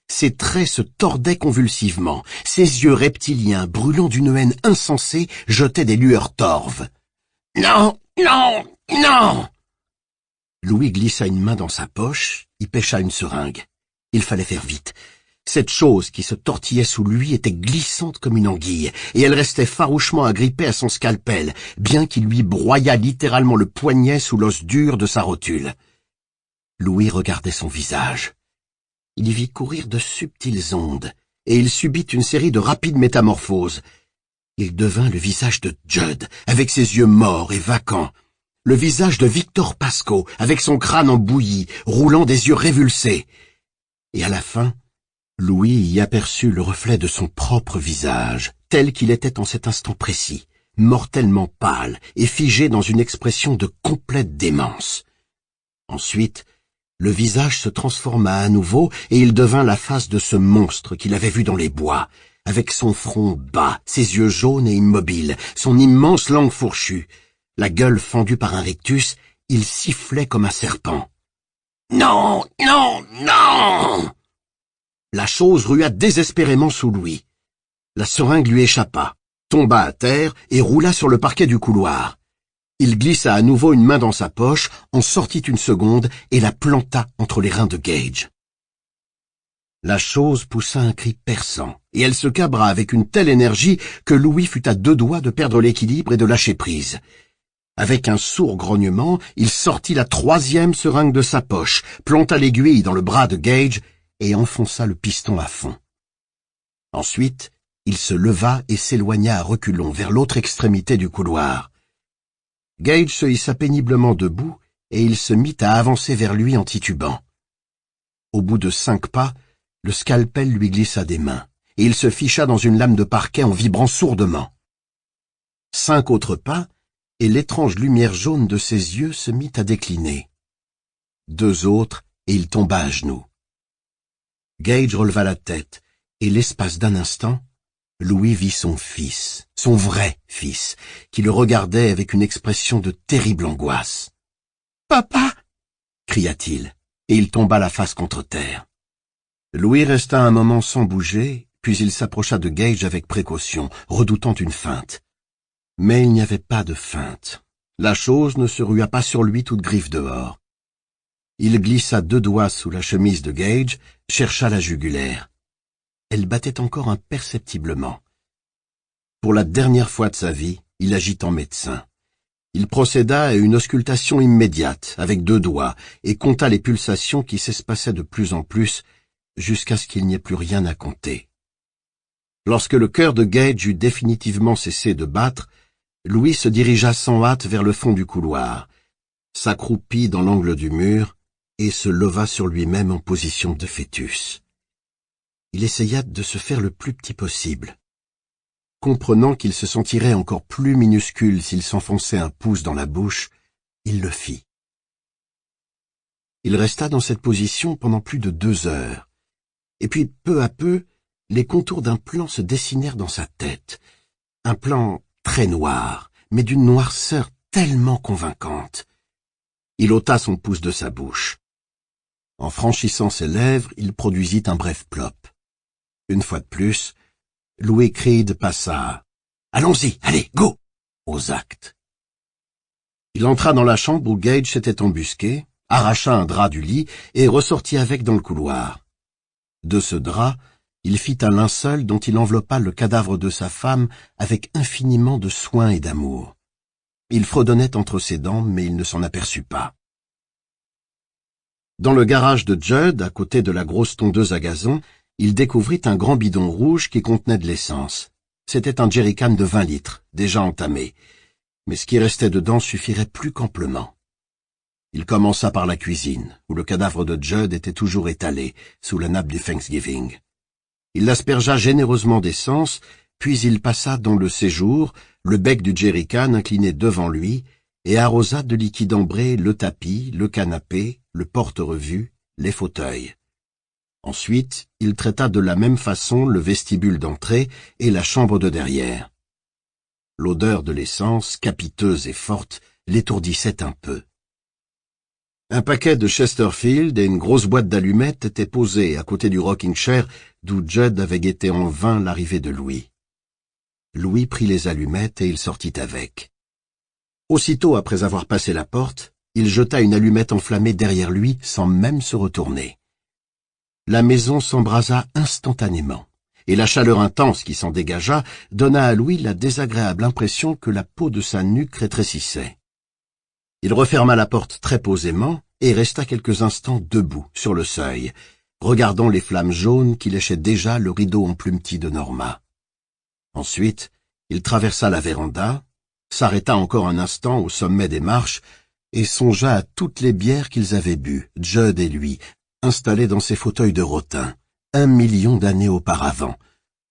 Ses traits se tordaient convulsivement, ses yeux reptiliens, brûlant d'une haine insensée, jetaient des lueurs torves. « Non, non, non !» Louis glissa une main dans sa poche, y pêcha une seringue. Il fallait faire vite. Cette chose qui se tortillait sous lui était glissante comme une anguille, et elle restait farouchement agrippée à son scalpel, bien qu'il lui broyât littéralement le poignet sous l'os dur de sa rotule. Louis regardait son visage. Il y vit courir de subtiles ondes, et il subit une série de rapides métamorphoses. Il devint le visage de Judd, avec ses yeux morts et vacants, le visage de Victor Pascoe, avec son crâne en bouillie, roulant des yeux révulsés. Et à la fin, Louis y aperçut le reflet de son propre visage, tel qu'il était en cet instant précis, mortellement pâle et figé dans une expression de complète démence. Ensuite, le visage se transforma à nouveau et il devint la face de ce monstre qu'il avait vu dans les bois, avec son front bas, ses yeux jaunes et immobiles, son immense langue fourchue. La gueule fendue par un rictus, il sifflait comme un serpent. « Non, non, non !» La chose rua désespérément sous Louis. La seringue lui échappa, tomba à terre et roula sur le parquet du couloir. Il glissa à nouveau une main dans sa poche, en sortit une seconde et la planta entre les reins de Gage. La chose poussa un cri perçant, et elle se cabra avec une telle énergie que Louis fut à 2 doigts de perdre l'équilibre et de lâcher prise. Avec un sourd grognement, il sortit la 3e seringue de sa poche, planta l'aiguille dans le bras de Gage et enfonça le piston à fond. Ensuite, il se leva et s'éloigna à reculons vers l'autre extrémité du couloir. Gage se hissa péniblement debout et il se mit à avancer vers lui en titubant. Au bout de 5 pas, le scalpel lui glissa des mains et il se ficha dans une lame de parquet en vibrant sourdement. 5 autres pas, et l'étrange lumière jaune de ses yeux se mit à décliner. 2 autres, et il tomba à genoux. Gage releva la tête, et l'espace d'un instant, Louis vit son fils, son vrai fils, qui le regardait avec une expression de terrible angoisse. « Papa !» cria-t-il, et il tomba la face contre terre. Louis resta un moment sans bouger, puis il s'approcha de Gage avec précaution, redoutant une feinte. Mais il n'y avait pas de feinte. La chose ne se rua pas sur lui toute griffe dehors. Il glissa 2 doigts sous la chemise de Gage, chercha la jugulaire. Elle battait encore imperceptiblement. Pour la dernière fois de sa vie, il agit en médecin. Il procéda à une auscultation immédiate, avec 2 doigts, et compta les pulsations qui s'espaçaient de plus en plus, jusqu'à ce qu'il n'y ait plus rien à compter. Lorsque le cœur de Gage eut définitivement cessé de battre, Louis se dirigea sans hâte vers le fond du couloir, s'accroupit dans l'angle du mur et se leva sur lui-même en position de fœtus. Il essaya de se faire le plus petit possible. Comprenant qu'il se sentirait encore plus minuscule s'il s'enfonçait un pouce dans la bouche, il le fit. Il resta dans cette position pendant plus de 2 heures, et puis peu à peu, les contours d'un plan se dessinèrent dans sa tête, un plan très noir, mais d'une noirceur tellement convaincante. Il ôta son pouce de sa bouche. En franchissant ses lèvres, il produisit un bref plop. Une fois de plus, Louis Creed passa « Allons-y, allez, go !» aux actes. Il entra dans la chambre où Gage s'était embusqué, arracha un drap du lit et ressortit avec dans le couloir. De ce drap, il fit un linceul dont il enveloppa le cadavre de sa femme avec infiniment de soin et d'amour. Il fredonnait entre ses dents, mais il ne s'en aperçut pas. Dans le garage de Judd, à côté de la grosse tondeuse à gazon, il découvrit un grand bidon rouge qui contenait de l'essence. C'était un jerrycan de 20 litres, déjà entamé, mais ce qui restait dedans suffirait plus qu'amplement. Il commença par la cuisine, où le cadavre de Judd était toujours étalé, sous la nappe du Thanksgiving. Il l'aspergea généreusement d'essence, puis il passa dans le séjour, le bec du jerrycan incliné devant lui, et arrosa de liquide ambré le tapis, le canapé, le porte-revue, les fauteuils. Ensuite, il traita de la même façon le vestibule d'entrée et la chambre de derrière. L'odeur de l'essence, capiteuse et forte, l'étourdissait un peu. Un paquet de Chesterfield et une grosse boîte d'allumettes étaient posés à côté du rocking chair d'où Judd avait guetté en vain l'arrivée de Louis. Louis prit les allumettes et il sortit avec. Aussitôt après avoir passé la porte, il jeta une allumette enflammée derrière lui sans même se retourner. La maison s'embrasa instantanément, et la chaleur intense qui s'en dégagea donna à Louis la désagréable impression que la peau de sa nuque rétrécissait. Il referma la porte très posément et resta quelques instants debout sur le seuil, regardant les flammes jaunes qui léchaient déjà le rideau en plumetis de Norma. Ensuite, il traversa la véranda, s'arrêta encore un instant au sommet des marches et songea à toutes les bières qu'ils avaient bues, Judd et lui, installés dans ces fauteuils de rotin, 1 million d'années auparavant,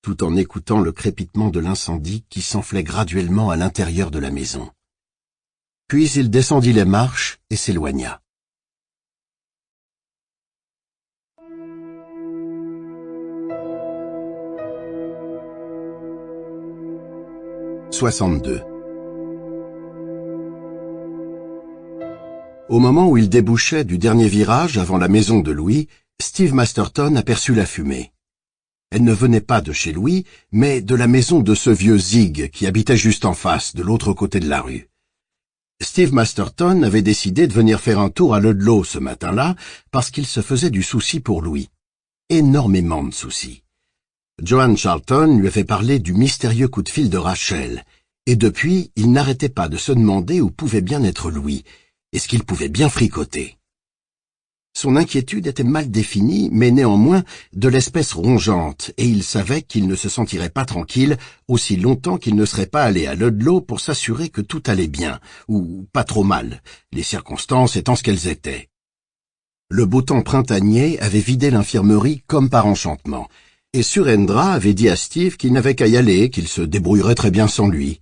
tout en écoutant le crépitement de l'incendie qui s'enflait graduellement à l'intérieur de la maison. Puis il descendit les marches et s'éloigna. « 62. Au moment où il débouchait du dernier virage avant la maison de Louis, Steve Masterton aperçut la fumée. Elle ne venait pas de chez Louis, mais de la maison de ce vieux Zig qui habitait juste en face, de l'autre côté de la rue. Steve Masterton avait décidé de venir faire un tour à Ludlow ce matin-là parce qu'il se faisait du souci pour Louis. Énormément de soucis. Joan Charlton lui avait parlé du mystérieux coup de fil de Rachel, et depuis, il n'arrêtait pas de se demander où pouvait bien être Louis, et ce qu'il pouvait bien fricoter. Son inquiétude était mal définie, mais néanmoins de l'espèce rongeante, et il savait qu'il ne se sentirait pas tranquille aussi longtemps qu'il ne serait pas allé à Ludlow pour s'assurer que tout allait bien, ou pas trop mal, les circonstances étant ce qu'elles étaient. Le beau temps printanier avait vidé l'infirmerie comme par enchantement, et Surendra avait dit à Steve qu'il n'avait qu'à y aller, qu'il se débrouillerait très bien sans lui.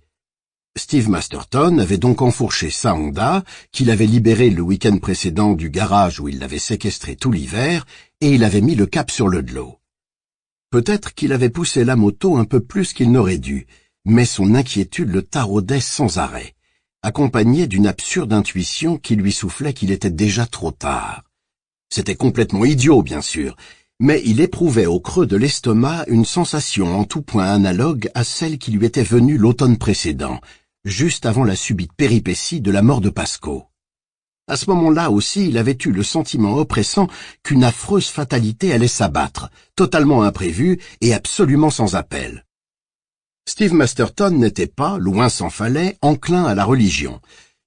Steve Masterton avait donc enfourché sa Honda, qu'il avait libérée le week-end précédent du garage où il l'avait séquestré tout l'hiver, et il avait mis le cap sur Ludlow. Peut-être qu'il avait poussé la moto un peu plus qu'il n'aurait dû, mais son inquiétude le taraudait sans arrêt, accompagnée d'une absurde intuition qui lui soufflait qu'il était déjà trop tard. C'était complètement idiot, bien sûr, mais il éprouvait au creux de l'estomac une sensation en tout point analogue à celle qui lui était venue l'automne précédent, juste avant la subite péripétie de la mort de Pasco. À ce moment-là aussi, il avait eu le sentiment oppressant qu'une affreuse fatalité allait s'abattre, totalement imprévue et absolument sans appel. Steve Masterton n'était pas, loin s'en fallait, enclin à la religion.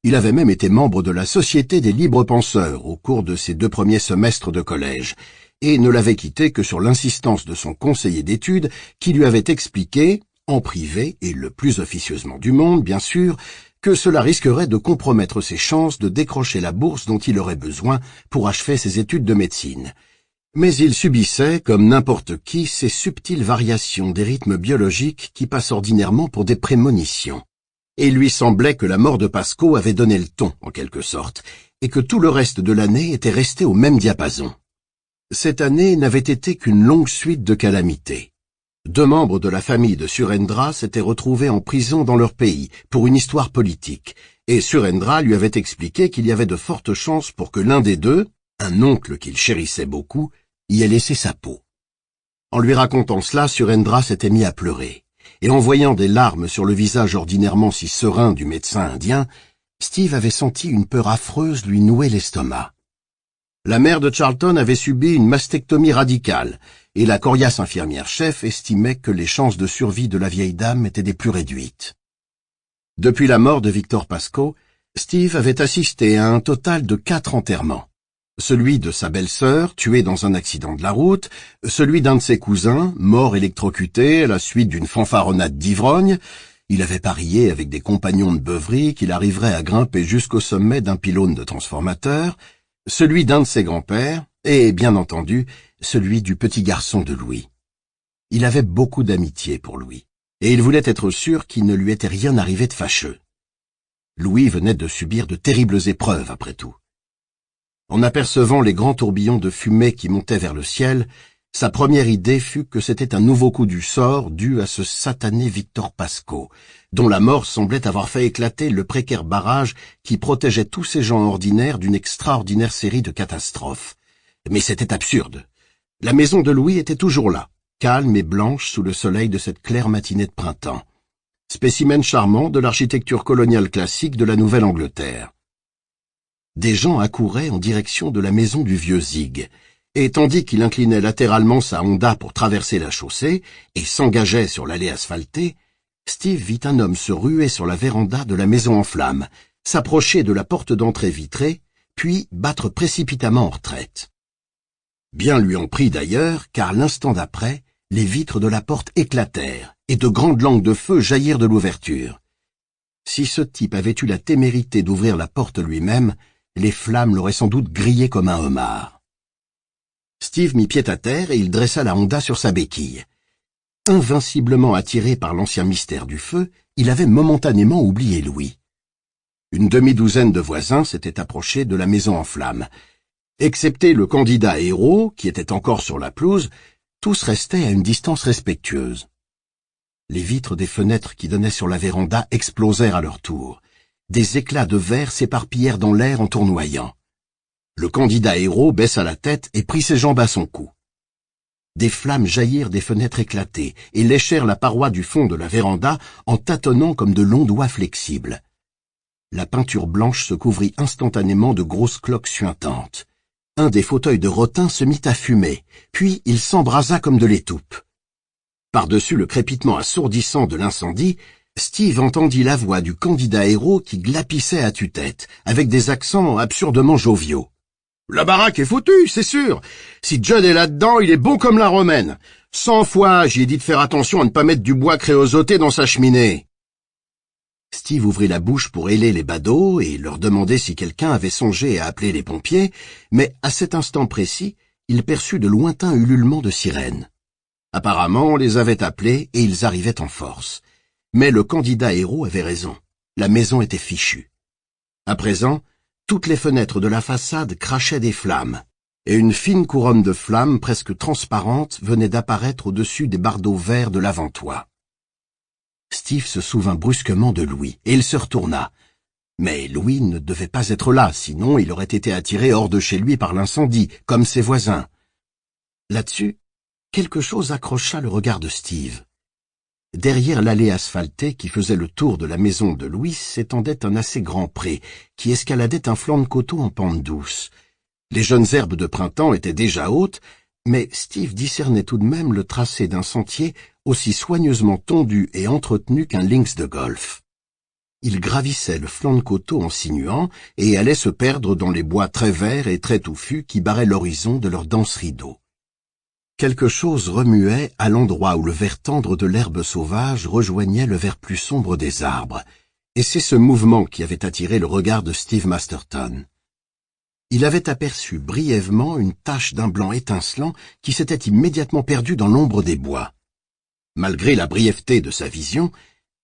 Il avait même été membre de la Société des libres penseurs au cours de ses 2 premiers semestres de collège, et ne l'avait quitté que sur l'insistance de son conseiller d'études qui lui avait expliqué, en privé et le plus officieusement du monde, bien sûr, que cela risquerait de compromettre ses chances de décrocher la bourse dont il aurait besoin pour achever ses études de médecine. Mais il subissait, comme n'importe qui, ces subtiles variations des rythmes biologiques qui passent ordinairement pour des prémonitions. Et il lui semblait que la mort de Pasco avait donné le ton, en quelque sorte, et que tout le reste de l'année était resté au même diapason. Cette année n'avait été qu'une longue suite de calamités. 2 membres de la famille de Surendra s'étaient retrouvés en prison dans leur pays pour une histoire politique, et Surendra lui avait expliqué qu'il y avait de fortes chances pour que l'un des 2, un oncle qu'il chérissait beaucoup, y ait laissé sa peau. En lui racontant cela, Surendra s'était mis à pleurer, et en voyant des larmes sur le visage ordinairement si serein du médecin indien, Steve avait senti une peur affreuse lui nouer l'estomac. La mère de Charlton avait subi une mastectomie radicale, et la coriace infirmière-chef estimait que les chances de survie de la vieille dame étaient des plus réduites. Depuis la mort de Victor Pasco, Steve avait assisté à un total de 4 enterrements. Celui de sa belle-sœur, tuée dans un accident de la route, celui d'un de ses cousins, mort électrocuté à la suite d'une fanfaronnade d'ivrogne. Il avait parié avec des compagnons de beuverie qu'il arriverait à grimper jusqu'au sommet d'un pylône de transformateur, celui d'un de ses grands-pères, et, bien entendu, celui du petit garçon de Louis. Il avait beaucoup d'amitié pour Louis, et il voulait être sûr qu'il ne lui était rien arrivé de fâcheux. Louis venait de subir de terribles épreuves, après tout. En apercevant les grands tourbillons de fumée qui montaient vers le ciel, sa première idée fut que c'était un nouveau coup du sort dû à ce satané Victor Pasco, dont la mort semblait avoir fait éclater le précaire barrage qui protégeait tous ces gens ordinaires d'une extraordinaire série de catastrophes. Mais c'était absurde. La maison de Louis était toujours là, calme et blanche sous le soleil de cette claire matinée de printemps. Spécimen charmant de l'architecture coloniale classique de la Nouvelle-Angleterre. Des gens accouraient en direction de la maison du vieux Zig, et tandis qu'il inclinait latéralement sa Honda pour traverser la chaussée et s'engageait sur l'allée asphaltée, Steve vit un homme se ruer sur la véranda de la maison en flammes, s'approcher de la porte d'entrée vitrée, puis battre précipitamment en retraite. Bien lui en prit d'ailleurs, car l'instant d'après, les vitres de la porte éclatèrent, et de grandes langues de feu jaillirent de l'ouverture. Si ce type avait eu la témérité d'ouvrir la porte lui-même, les flammes l'auraient sans doute grillé comme un homard. Steve mit pied à terre et il dressa la Honda sur sa béquille. Invinciblement attiré par l'ancien mystère du feu, il avait momentanément oublié Louis. Une demi-douzaine de voisins s'étaient approchés de la maison en flammes. Excepté le candidat héros, qui était encore sur la pelouse, tous restaient à une distance respectueuse. Les vitres des fenêtres qui donnaient sur la véranda explosèrent à leur tour. Des éclats de verre s'éparpillèrent dans l'air en tournoyant. Le candidat héros baissa la tête et prit ses jambes à son cou. Des flammes jaillirent des fenêtres éclatées et léchèrent la paroi du fond de la véranda en tâtonnant comme de longs doigts flexibles. La peinture blanche se couvrit instantanément de grosses cloques suintantes. Un des fauteuils de rotin se mit à fumer, puis il s'embrasa comme de l'étoupe. Par-dessus le crépitement assourdissant de l'incendie, Steve entendit la voix du candidat héros qui glapissait à tue-tête, avec des accents absurdement joviaux. La baraque est foutue, c'est sûr. Si Judd est là-dedans, il est bon comme la romaine. 100 fois, j'y ai dit de faire attention à ne pas mettre du bois créosoté dans sa cheminée. Steve ouvrit la bouche pour héler les badauds et leur demander si quelqu'un avait songé à appeler les pompiers, mais à cet instant précis, il perçut de lointains ululements de sirènes. Apparemment, on les avait appelés et ils arrivaient en force. Mais le candidat héros avait raison. La maison était fichue. À présent, toutes les fenêtres de la façade crachaient des flammes, et une fine couronne de flammes presque transparente venait d'apparaître au-dessus des bardeaux verts de l'avant-toit. Steve se souvint brusquement de Louis, et il se retourna. Mais Louis ne devait pas être là, sinon il aurait été attiré hors de chez lui par l'incendie, comme ses voisins. Là-dessus, quelque chose accrocha le regard de Steve. Derrière l'allée asphaltée qui faisait le tour de la maison de Louis s'étendait un assez grand pré qui escaladait un flanc de coteau en pente douce. Les jeunes herbes de printemps étaient déjà hautes, mais Steve discernait tout de même le tracé d'un sentier aussi soigneusement tondu et entretenu qu'un links de golf. Il gravissait le flanc de coteau en sinuant et allait se perdre dans les bois très verts et très touffus qui barraient l'horizon de leurs denses rideaux. Quelque chose remuait à l'endroit où le vert tendre de l'herbe sauvage rejoignait le vert plus sombre des arbres, et c'est ce mouvement qui avait attiré le regard de Steve Masterton. Il avait aperçu brièvement une tache d'un blanc étincelant qui s'était immédiatement perdue dans l'ombre des bois. Malgré la brièveté de sa vision,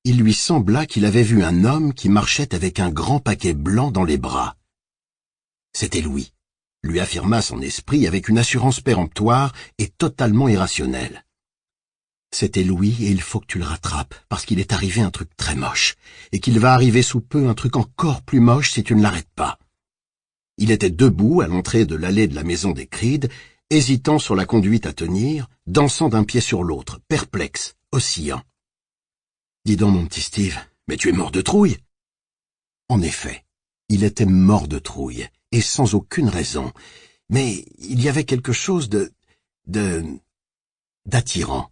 il lui sembla qu'il avait vu un homme qui marchait avec un grand paquet blanc dans les bras. C'était Louis, lui affirma son esprit avec une assurance péremptoire et totalement irrationnelle. C'était Louis et il faut que tu le rattrapes, parce qu'il est arrivé un truc très moche, et qu'il va arriver sous peu un truc encore plus moche si tu ne l'arrêtes pas. Il était debout à l'entrée de l'allée de la maison des Creed, hésitant sur la conduite à tenir, dansant d'un pied sur l'autre, perplexe, oscillant. « Dis donc, mon petit Steve, mais tu es mort de trouille !» En effet, il était mort de trouille, et sans aucune raison, mais il y avait quelque chose d'attirant.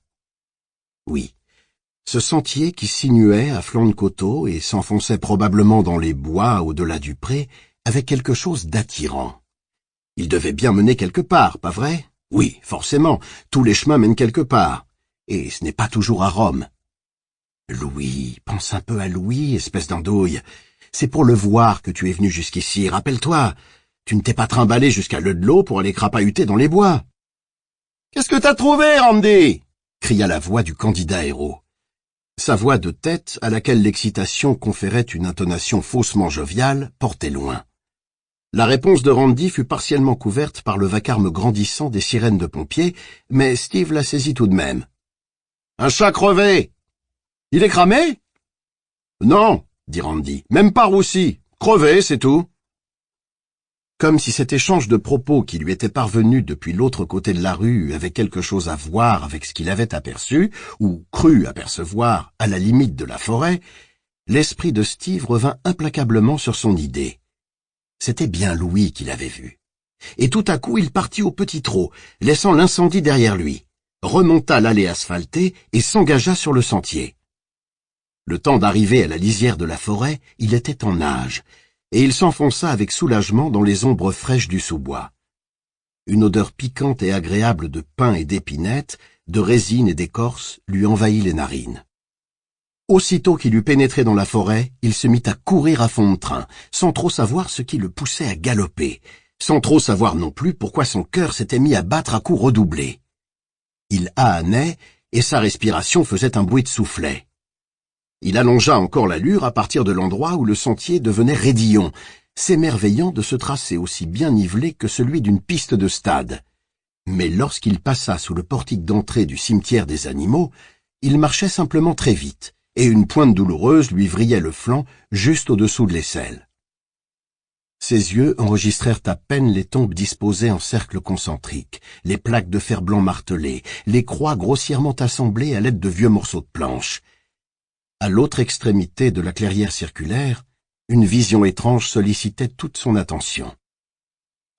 Oui, ce sentier qui sinuait à flanc de coteau et s'enfonçait probablement dans les bois au-delà du pré avait quelque chose d'attirant. Il devait bien mener quelque part, pas vrai? Oui, forcément, tous les chemins mènent quelque part, et ce n'est pas toujours à Rome. Louis, pense un peu à Louis, espèce d'andouille. C'est pour le voir que tu es venu jusqu'ici, rappelle-toi. Tu ne t'es pas trimballé jusqu'à Ludlow pour aller crapahuter dans les bois. « Qu'est-ce que t'as trouvé, Randy ?» cria la voix du candidat héros. Sa voix de tête, à laquelle l'excitation conférait une intonation faussement joviale, portait loin. La réponse de Randy fut partiellement couverte par le vacarme grandissant des sirènes de pompiers, mais Steve la saisit tout de même. « Un chat crevé !»« Il est cramé ?»« Non, » dit Randy, « même pas roussi. Crevé, c'est tout. » Comme si cet échange de propos qui lui était parvenu depuis l'autre côté de la rue avait quelque chose à voir avec ce qu'il avait aperçu, ou cru apercevoir à la limite de la forêt, l'esprit de Steve revint implacablement sur son idée. C'était bien Louis qu'il avait vu. Et tout à coup il partit au petit trot, laissant l'incendie derrière lui, remonta l'allée asphaltée et s'engagea sur le sentier. Le temps d'arriver à la lisière de la forêt, il était en nage, et il s'enfonça avec soulagement dans les ombres fraîches du sous-bois. Une odeur piquante et agréable de pin et d'épinettes, de résine et d'écorce lui envahit les narines. Aussitôt qu'il eut pénétré dans la forêt, il se mit à courir à fond de train, sans trop savoir ce qui le poussait à galoper, sans trop savoir non plus pourquoi son cœur s'était mis à battre à coups redoublés. Il hahannait, et sa respiration faisait un bruit de soufflet. Il allongea encore l'allure à partir de l'endroit où le sentier devenait raidillon, s'émerveillant de ce tracé aussi bien nivelé que celui d'une piste de stade. Mais lorsqu'il passa sous le portique d'entrée du cimetière des animaux, il marchait simplement très vite, et une pointe douloureuse lui vrillait le flanc juste au-dessous de l'aisselle. Ses yeux enregistrèrent à peine les tombes disposées en cercle concentrique, les plaques de fer blanc martelées, les croix grossièrement assemblées à l'aide de vieux morceaux de planche. À l'autre extrémité de la clairière circulaire, une vision étrange sollicitait toute son attention.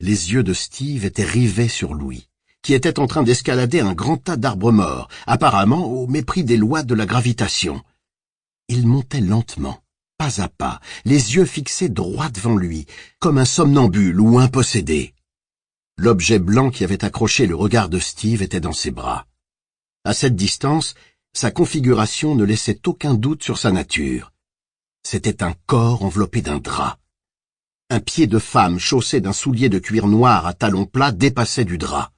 Les yeux de Steve étaient rivés sur Louis, qui était en train d'escalader un grand tas d'arbres morts, apparemment au mépris des lois de la gravitation. Il montait lentement, pas à pas, les yeux fixés droit devant lui, comme un somnambule ou un possédé. L'objet blanc qui avait accroché le regard de Steve était dans ses bras. À cette distance, sa configuration ne laissait aucun doute sur sa nature. C'était un corps enveloppé d'un drap. Un pied de femme chaussé d'un soulier de cuir noir à talons plats dépassait du drap.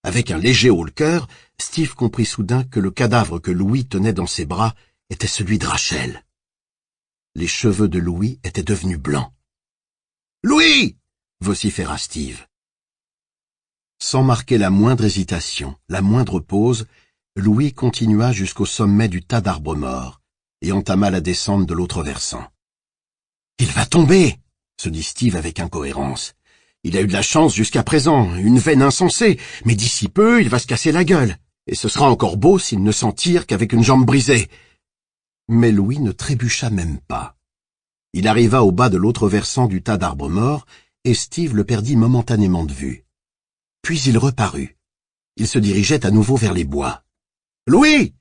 Avec un léger haut-le-cœur, Steve comprit soudain que le cadavre que Louis tenait dans ses bras était celui de Rachel. Les cheveux de Louis étaient devenus blancs. « Louis !» vociféra Steve. Sans marquer la moindre hésitation, la moindre pause, Louis continua jusqu'au sommet du tas d'arbres morts et entama la descente de l'autre versant. « Il va tomber !» se dit Steve avec incohérence. Il a eu de la chance jusqu'à présent, une veine insensée, mais d'ici peu, il va se casser la gueule, et ce sera encore beau s'il ne s'en tire qu'avec une jambe brisée. Mais Louis ne trébucha même pas. Il arriva au bas de l'autre versant du tas d'arbres morts, et Steve le perdit momentanément de vue. Puis il reparut. Il se dirigeait à nouveau vers les bois. « Louis !»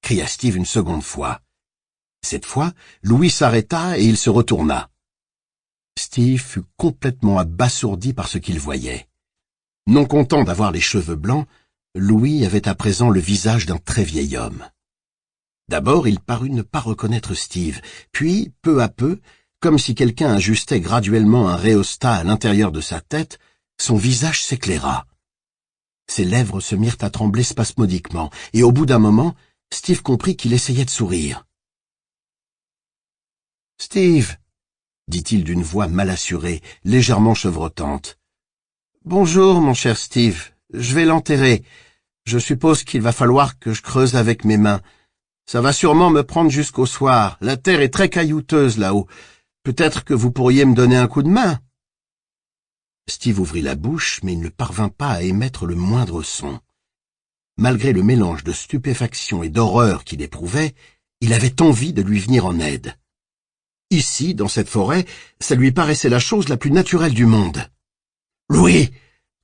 cria Steve une seconde fois. Cette fois, Louis s'arrêta et il se retourna. Steve fut complètement abasourdi par ce qu'il voyait. Non content d'avoir les cheveux blancs, Louis avait à présent le visage d'un très vieil homme. D'abord, il parut ne pas reconnaître Steve, puis, peu à peu, comme si quelqu'un ajustait graduellement un rhéostat à l'intérieur de sa tête, son visage s'éclaira. Ses lèvres se mirent à trembler spasmodiquement, et au bout d'un moment, Steve comprit qu'il essayait de sourire. « Steve !» dit-il d'une voix mal assurée, légèrement chevrotante. « Bonjour, mon cher Steve. Je vais l'enterrer. Je suppose qu'il va falloir que je creuse avec mes mains. Ça va sûrement me prendre jusqu'au soir. La terre est très caillouteuse là-haut. Peut-être que vous pourriez me donner un coup de main. » Steve ouvrit la bouche, mais il ne parvint pas à émettre le moindre son. Malgré le mélange de stupéfaction et d'horreur qu'il éprouvait, il avait envie de lui venir en aide. Ici, dans cette forêt, ça lui paraissait la chose la plus naturelle du monde. « Louis !»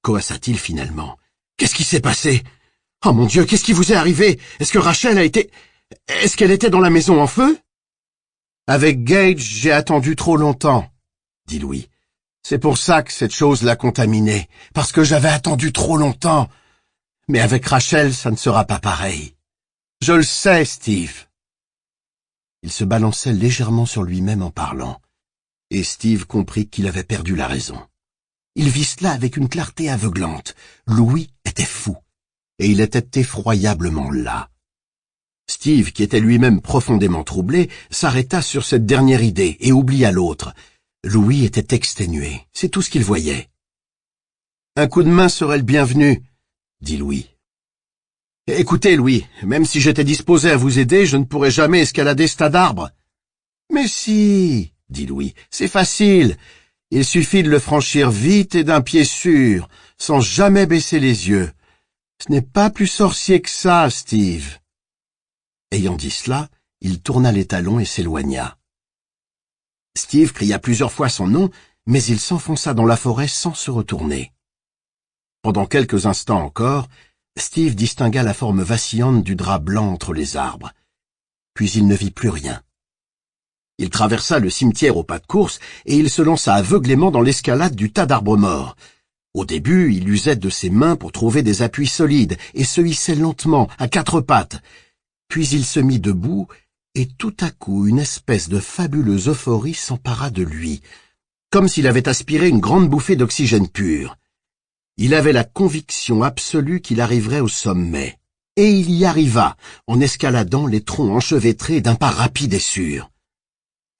coassa-t-il finalement. « Qu'est-ce qui s'est passé? Oh mon Dieu, qu'est-ce qui vous est arrivé? Est-ce que Rachel a été... Est-ce qu'elle était dans la maison en feu? » « Avec Gage, j'ai attendu trop longtemps, » dit Louis. « C'est pour ça que cette chose l'a contaminé, parce que j'avais attendu trop longtemps. Mais avec Rachel, ça ne sera pas pareil. Je le sais, Steve. » Il se balançait légèrement sur lui-même en parlant, et Steve comprit qu'il avait perdu la raison. Il vit cela avec une clarté aveuglante. Louis était fou, et il était effroyablement las. Steve, qui était lui-même profondément troublé, s'arrêta sur cette dernière idée et oublia l'autre. Louis était exténué, c'est tout ce qu'il voyait. « Un coup de main serait le bienvenu, » dit Louis. « Écoutez, Louis, même si j'étais disposé à vous aider, je ne pourrais jamais escalader ce tas d'arbres. »« Mais si, » dit Louis, « c'est facile. Il suffit de le franchir vite et d'un pied sûr, sans jamais baisser les yeux. Ce n'est pas plus sorcier que ça, Steve. » Ayant dit cela, il tourna les talons et s'éloigna. Steve cria plusieurs fois son nom, mais il s'enfonça dans la forêt sans se retourner. Pendant quelques instants encore, Steve distingua la forme vacillante du drap blanc entre les arbres. Puis il ne vit plus rien. Il traversa le cimetière au pas de course et il se lança aveuglément dans l'escalade du tas d'arbres morts. Au début, il usait de ses mains pour trouver des appuis solides et se hissait lentement, à quatre pattes. Puis il se mit debout et tout à coup une espèce de fabuleuse euphorie s'empara de lui, comme s'il avait aspiré une grande bouffée d'oxygène pur. Il avait la conviction absolue qu'il arriverait au sommet, et il y arriva, en escaladant les troncs enchevêtrés d'un pas rapide et sûr.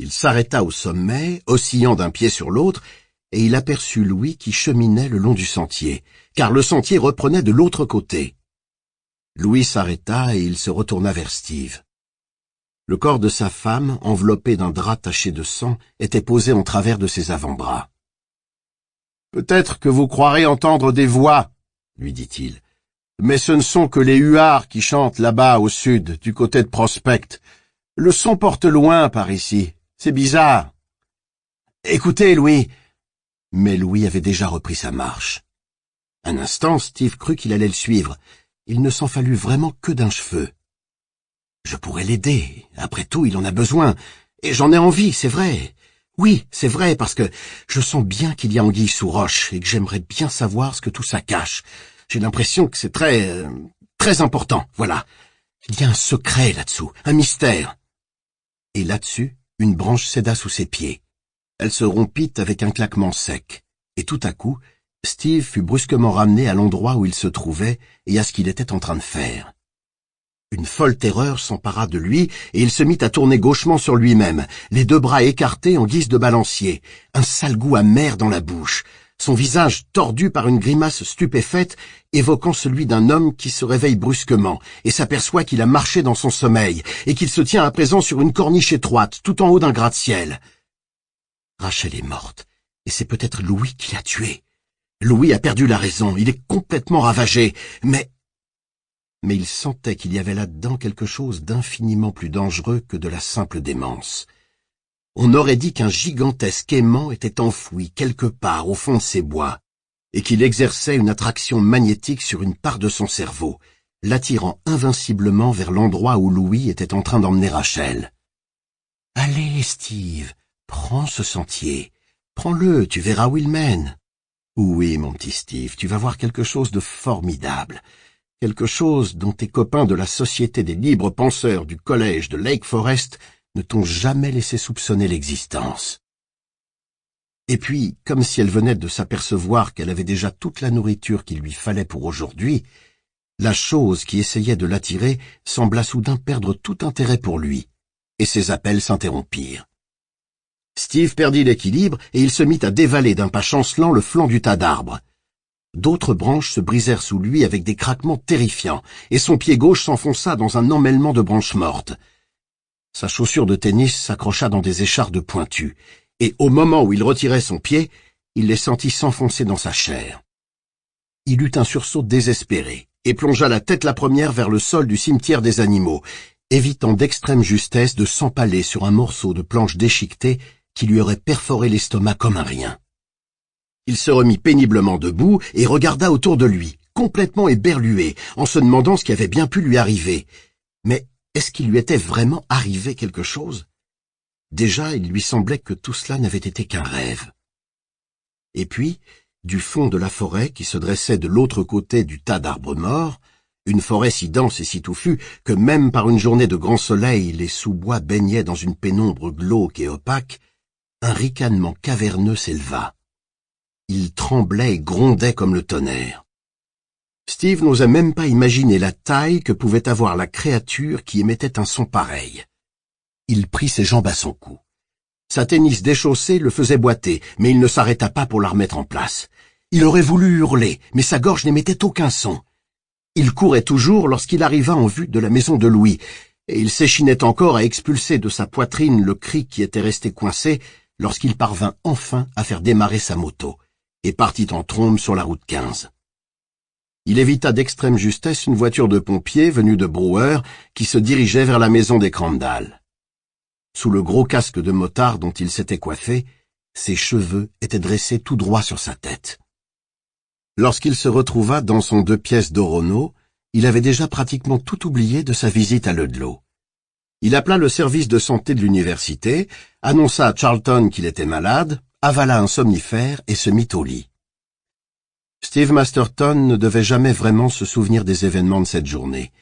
Il s'arrêta au sommet, oscillant d'un pied sur l'autre, et il aperçut Louis qui cheminait le long du sentier, car le sentier reprenait de l'autre côté. Louis s'arrêta et il se retourna vers Steve. Le corps de sa femme, enveloppé d'un drap taché de sang, était posé en travers de ses avant-bras. « Peut-être que vous croirez entendre des voix, » lui dit-il, « mais ce ne sont que les huards qui chantent là-bas au sud, du côté de Prospect. Le son porte loin par ici. C'est bizarre. »« Écoutez, Louis !» Mais Louis avait déjà repris sa marche. Un instant, Steve crut qu'il allait le suivre. Il ne s'en fallut vraiment que d'un cheveu. « Je pourrais l'aider. Après tout, il en a besoin. Et j'en ai envie, c'est vrai. Oui, c'est vrai, parce que je sens bien qu'il y a anguille sous roche et que j'aimerais bien savoir ce que tout ça cache. J'ai l'impression que c'est très important, voilà. Il y a un secret là-dessous, un mystère. Et là-dessus, une branche céda sous ses pieds. Elle se rompit avec un claquement sec. Et tout à coup, Steve fut brusquement ramené à l'endroit où il se trouvait et à ce qu'il était en train de faire. Une folle terreur s'empara de lui et il se mit à tourner gauchement sur lui-même, les deux bras écartés en guise de balancier, un sale goût amer dans la bouche, son visage tordu par une grimace stupéfaite évoquant celui d'un homme qui se réveille brusquement et s'aperçoit qu'il a marché dans son sommeil et qu'il se tient à présent sur une corniche étroite tout en haut d'un gratte-ciel. Rachel est morte et c'est peut-être Louis qui l'a tuée. Louis a perdu la raison, il est complètement ravagé, mais il sentait qu'il y avait là-dedans quelque chose d'infiniment plus dangereux que de la simple démence. On aurait dit qu'un gigantesque aimant était enfoui quelque part au fond de ces bois, et qu'il exerçait une attraction magnétique sur une part de son cerveau, l'attirant invinciblement vers l'endroit où Louis était en train d'emmener Rachel. « Allez, Steve, prends ce sentier. Prends-le, tu verras où il mène. »« Oui, mon petit Steve, tu vas voir quelque chose de formidable. » Quelque chose dont tes copains de la Société des libres penseurs du collège de Lake Forest ne t'ont jamais laissé soupçonner l'existence. Et puis, comme si elle venait de s'apercevoir qu'elle avait déjà toute la nourriture qu'il lui fallait pour aujourd'hui, la chose qui essayait de l'attirer sembla soudain perdre tout intérêt pour lui, et ses appels s'interrompirent. Steve perdit l'équilibre et il se mit à dévaler d'un pas chancelant le flanc du tas d'arbres. D'autres branches se brisèrent sous lui avec des craquements terrifiants, et son pied gauche s'enfonça dans un emmêlement de branches mortes. Sa chaussure de tennis s'accrocha dans des échardes pointues, et au moment où il retirait son pied, il les sentit s'enfoncer dans sa chair. Il eut un sursaut désespéré, et plongea la tête la première vers le sol du cimetière des animaux, évitant d'extrême justesse de s'empaler sur un morceau de planche déchiquetée qui lui aurait perforé l'estomac comme un rien. Il se remit péniblement debout et regarda autour de lui, complètement éberlué, en se demandant ce qui avait bien pu lui arriver. Mais est-ce qu'il lui était vraiment arrivé quelque chose? Déjà, il lui semblait que tout cela n'avait été qu'un rêve. Et puis, du fond de la forêt qui se dressait de l'autre côté du tas d'arbres morts, une forêt si dense et si touffue que même par une journée de grand soleil, les sous-bois baignaient dans une pénombre glauque et opaque, un ricanement caverneux s'éleva. Il tremblait et grondait comme le tonnerre. Steve n'osait même pas imaginer la taille que pouvait avoir la créature qui émettait un son pareil. Il prit ses jambes à son cou. Sa tennis déchaussée le faisait boiter, mais il ne s'arrêta pas pour la remettre en place. Il aurait voulu hurler, mais sa gorge n'émettait aucun son. Il courait toujours lorsqu'il arriva en vue de la maison de Louis, et il s'échinait encore à expulser de sa poitrine le cri qui était resté coincé lorsqu'il parvint enfin à faire démarrer sa moto, et partit en trombe sur la route 15. Il évita d'extrême justesse une voiture de pompiers venue de Brewer qui se dirigeait vers la maison des Crandall. Sous le gros casque de motard dont il s'était coiffé, ses cheveux étaient dressés tout droit sur sa tête. Lorsqu'il se retrouva dans son 2 pièces d'Orono, il avait déjà pratiquement tout oublié de sa visite à Ludlow. Il appela le service de santé de l'université, annonça à Charlton qu'il était malade, avala un somnifère et se mit au lit. Steve Masterton ne devait jamais vraiment se souvenir des événements de cette journée,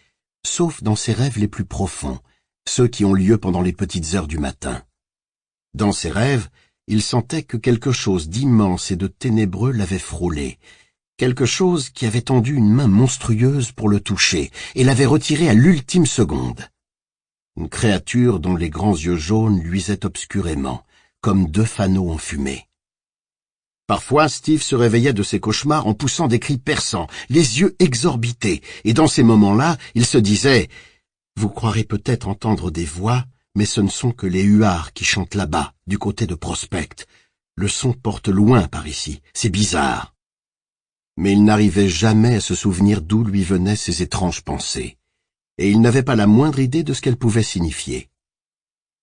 sauf dans ses rêves les plus profonds, ceux qui ont lieu pendant les petites heures du matin. Dans ses rêves, il sentait que quelque chose d'immense et de ténébreux l'avait frôlé, quelque chose qui avait tendu une main monstrueuse pour le toucher et l'avait retiré à l'ultime seconde. Une créature dont les grands yeux jaunes luisaient obscurément, comme 2 fanaux enfumés. Parfois, Steve se réveillait de ses cauchemars en poussant des cris perçants, les yeux exorbités, et dans ces moments-là, il se disait « Vous croirez peut-être entendre des voix, mais ce ne sont que les huards qui chantent là-bas, du côté de Prospect. Le son porte loin par ici, c'est bizarre. » Mais il n'arrivait jamais à se souvenir d'où lui venaient ces étranges pensées, et il n'avait pas la moindre idée de ce qu'elles pouvaient signifier.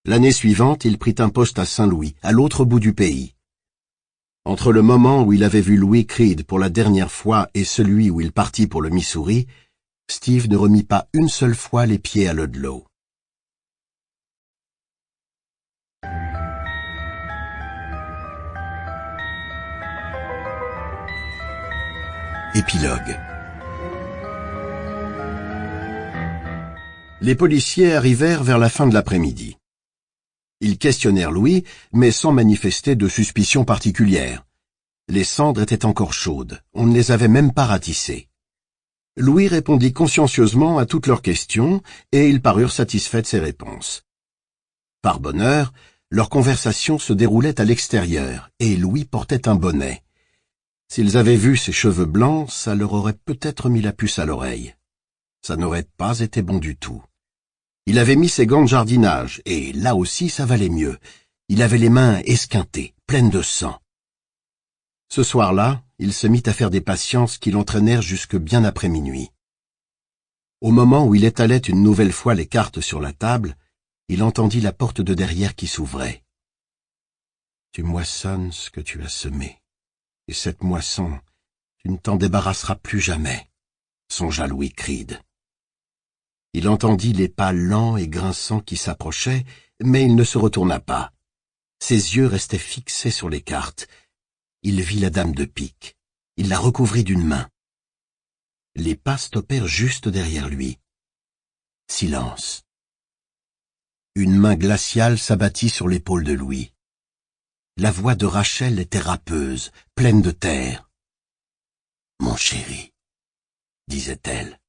L'année suivante, il prit un poste à Saint-Louis, à l'autre bout du pays. Entre le moment où il avait vu Louis Creed pour la dernière fois et celui où il partit pour le Missouri, Steve ne remit pas une seule fois les pieds à Ludlow. Épilogue. Les policiers arrivèrent vers la fin de l'après-midi. Ils questionnèrent Louis, mais sans manifester de suspicion particulière. Les cendres étaient encore chaudes, on ne les avait même pas ratissées. Louis répondit consciencieusement à toutes leurs questions, et ils parurent satisfaits de ses réponses. Par bonheur, leur conversation se déroulait à l'extérieur, et Louis portait un bonnet. S'ils avaient vu ses cheveux blancs, ça leur aurait peut-être mis la puce à l'oreille. Ça n'aurait pas été bon du tout. Il avait mis ses gants de jardinage, et là aussi ça valait mieux. Il avait les mains esquintées, pleines de sang. Ce soir-là, il se mit à faire des patiences qui l'entraînèrent jusque bien après minuit. Au moment où il étalait une nouvelle fois les cartes sur la table, il entendit la porte de derrière qui s'ouvrait. « Tu moissonnes ce que tu as semé, et cette moisson, tu ne t'en débarrasseras plus jamais », songea Louis Creed. Il entendit les pas lents et grinçants qui s'approchaient, mais il ne se retourna pas. Ses yeux restaient fixés sur les cartes. Il vit la dame de pique. Il la recouvrit d'une main. Les pas stoppèrent juste derrière lui. Silence. Une main glaciale s'abattit sur l'épaule de Louis. La voix de Rachel était râpeuse, pleine de terre. « Mon chéri, disait-elle.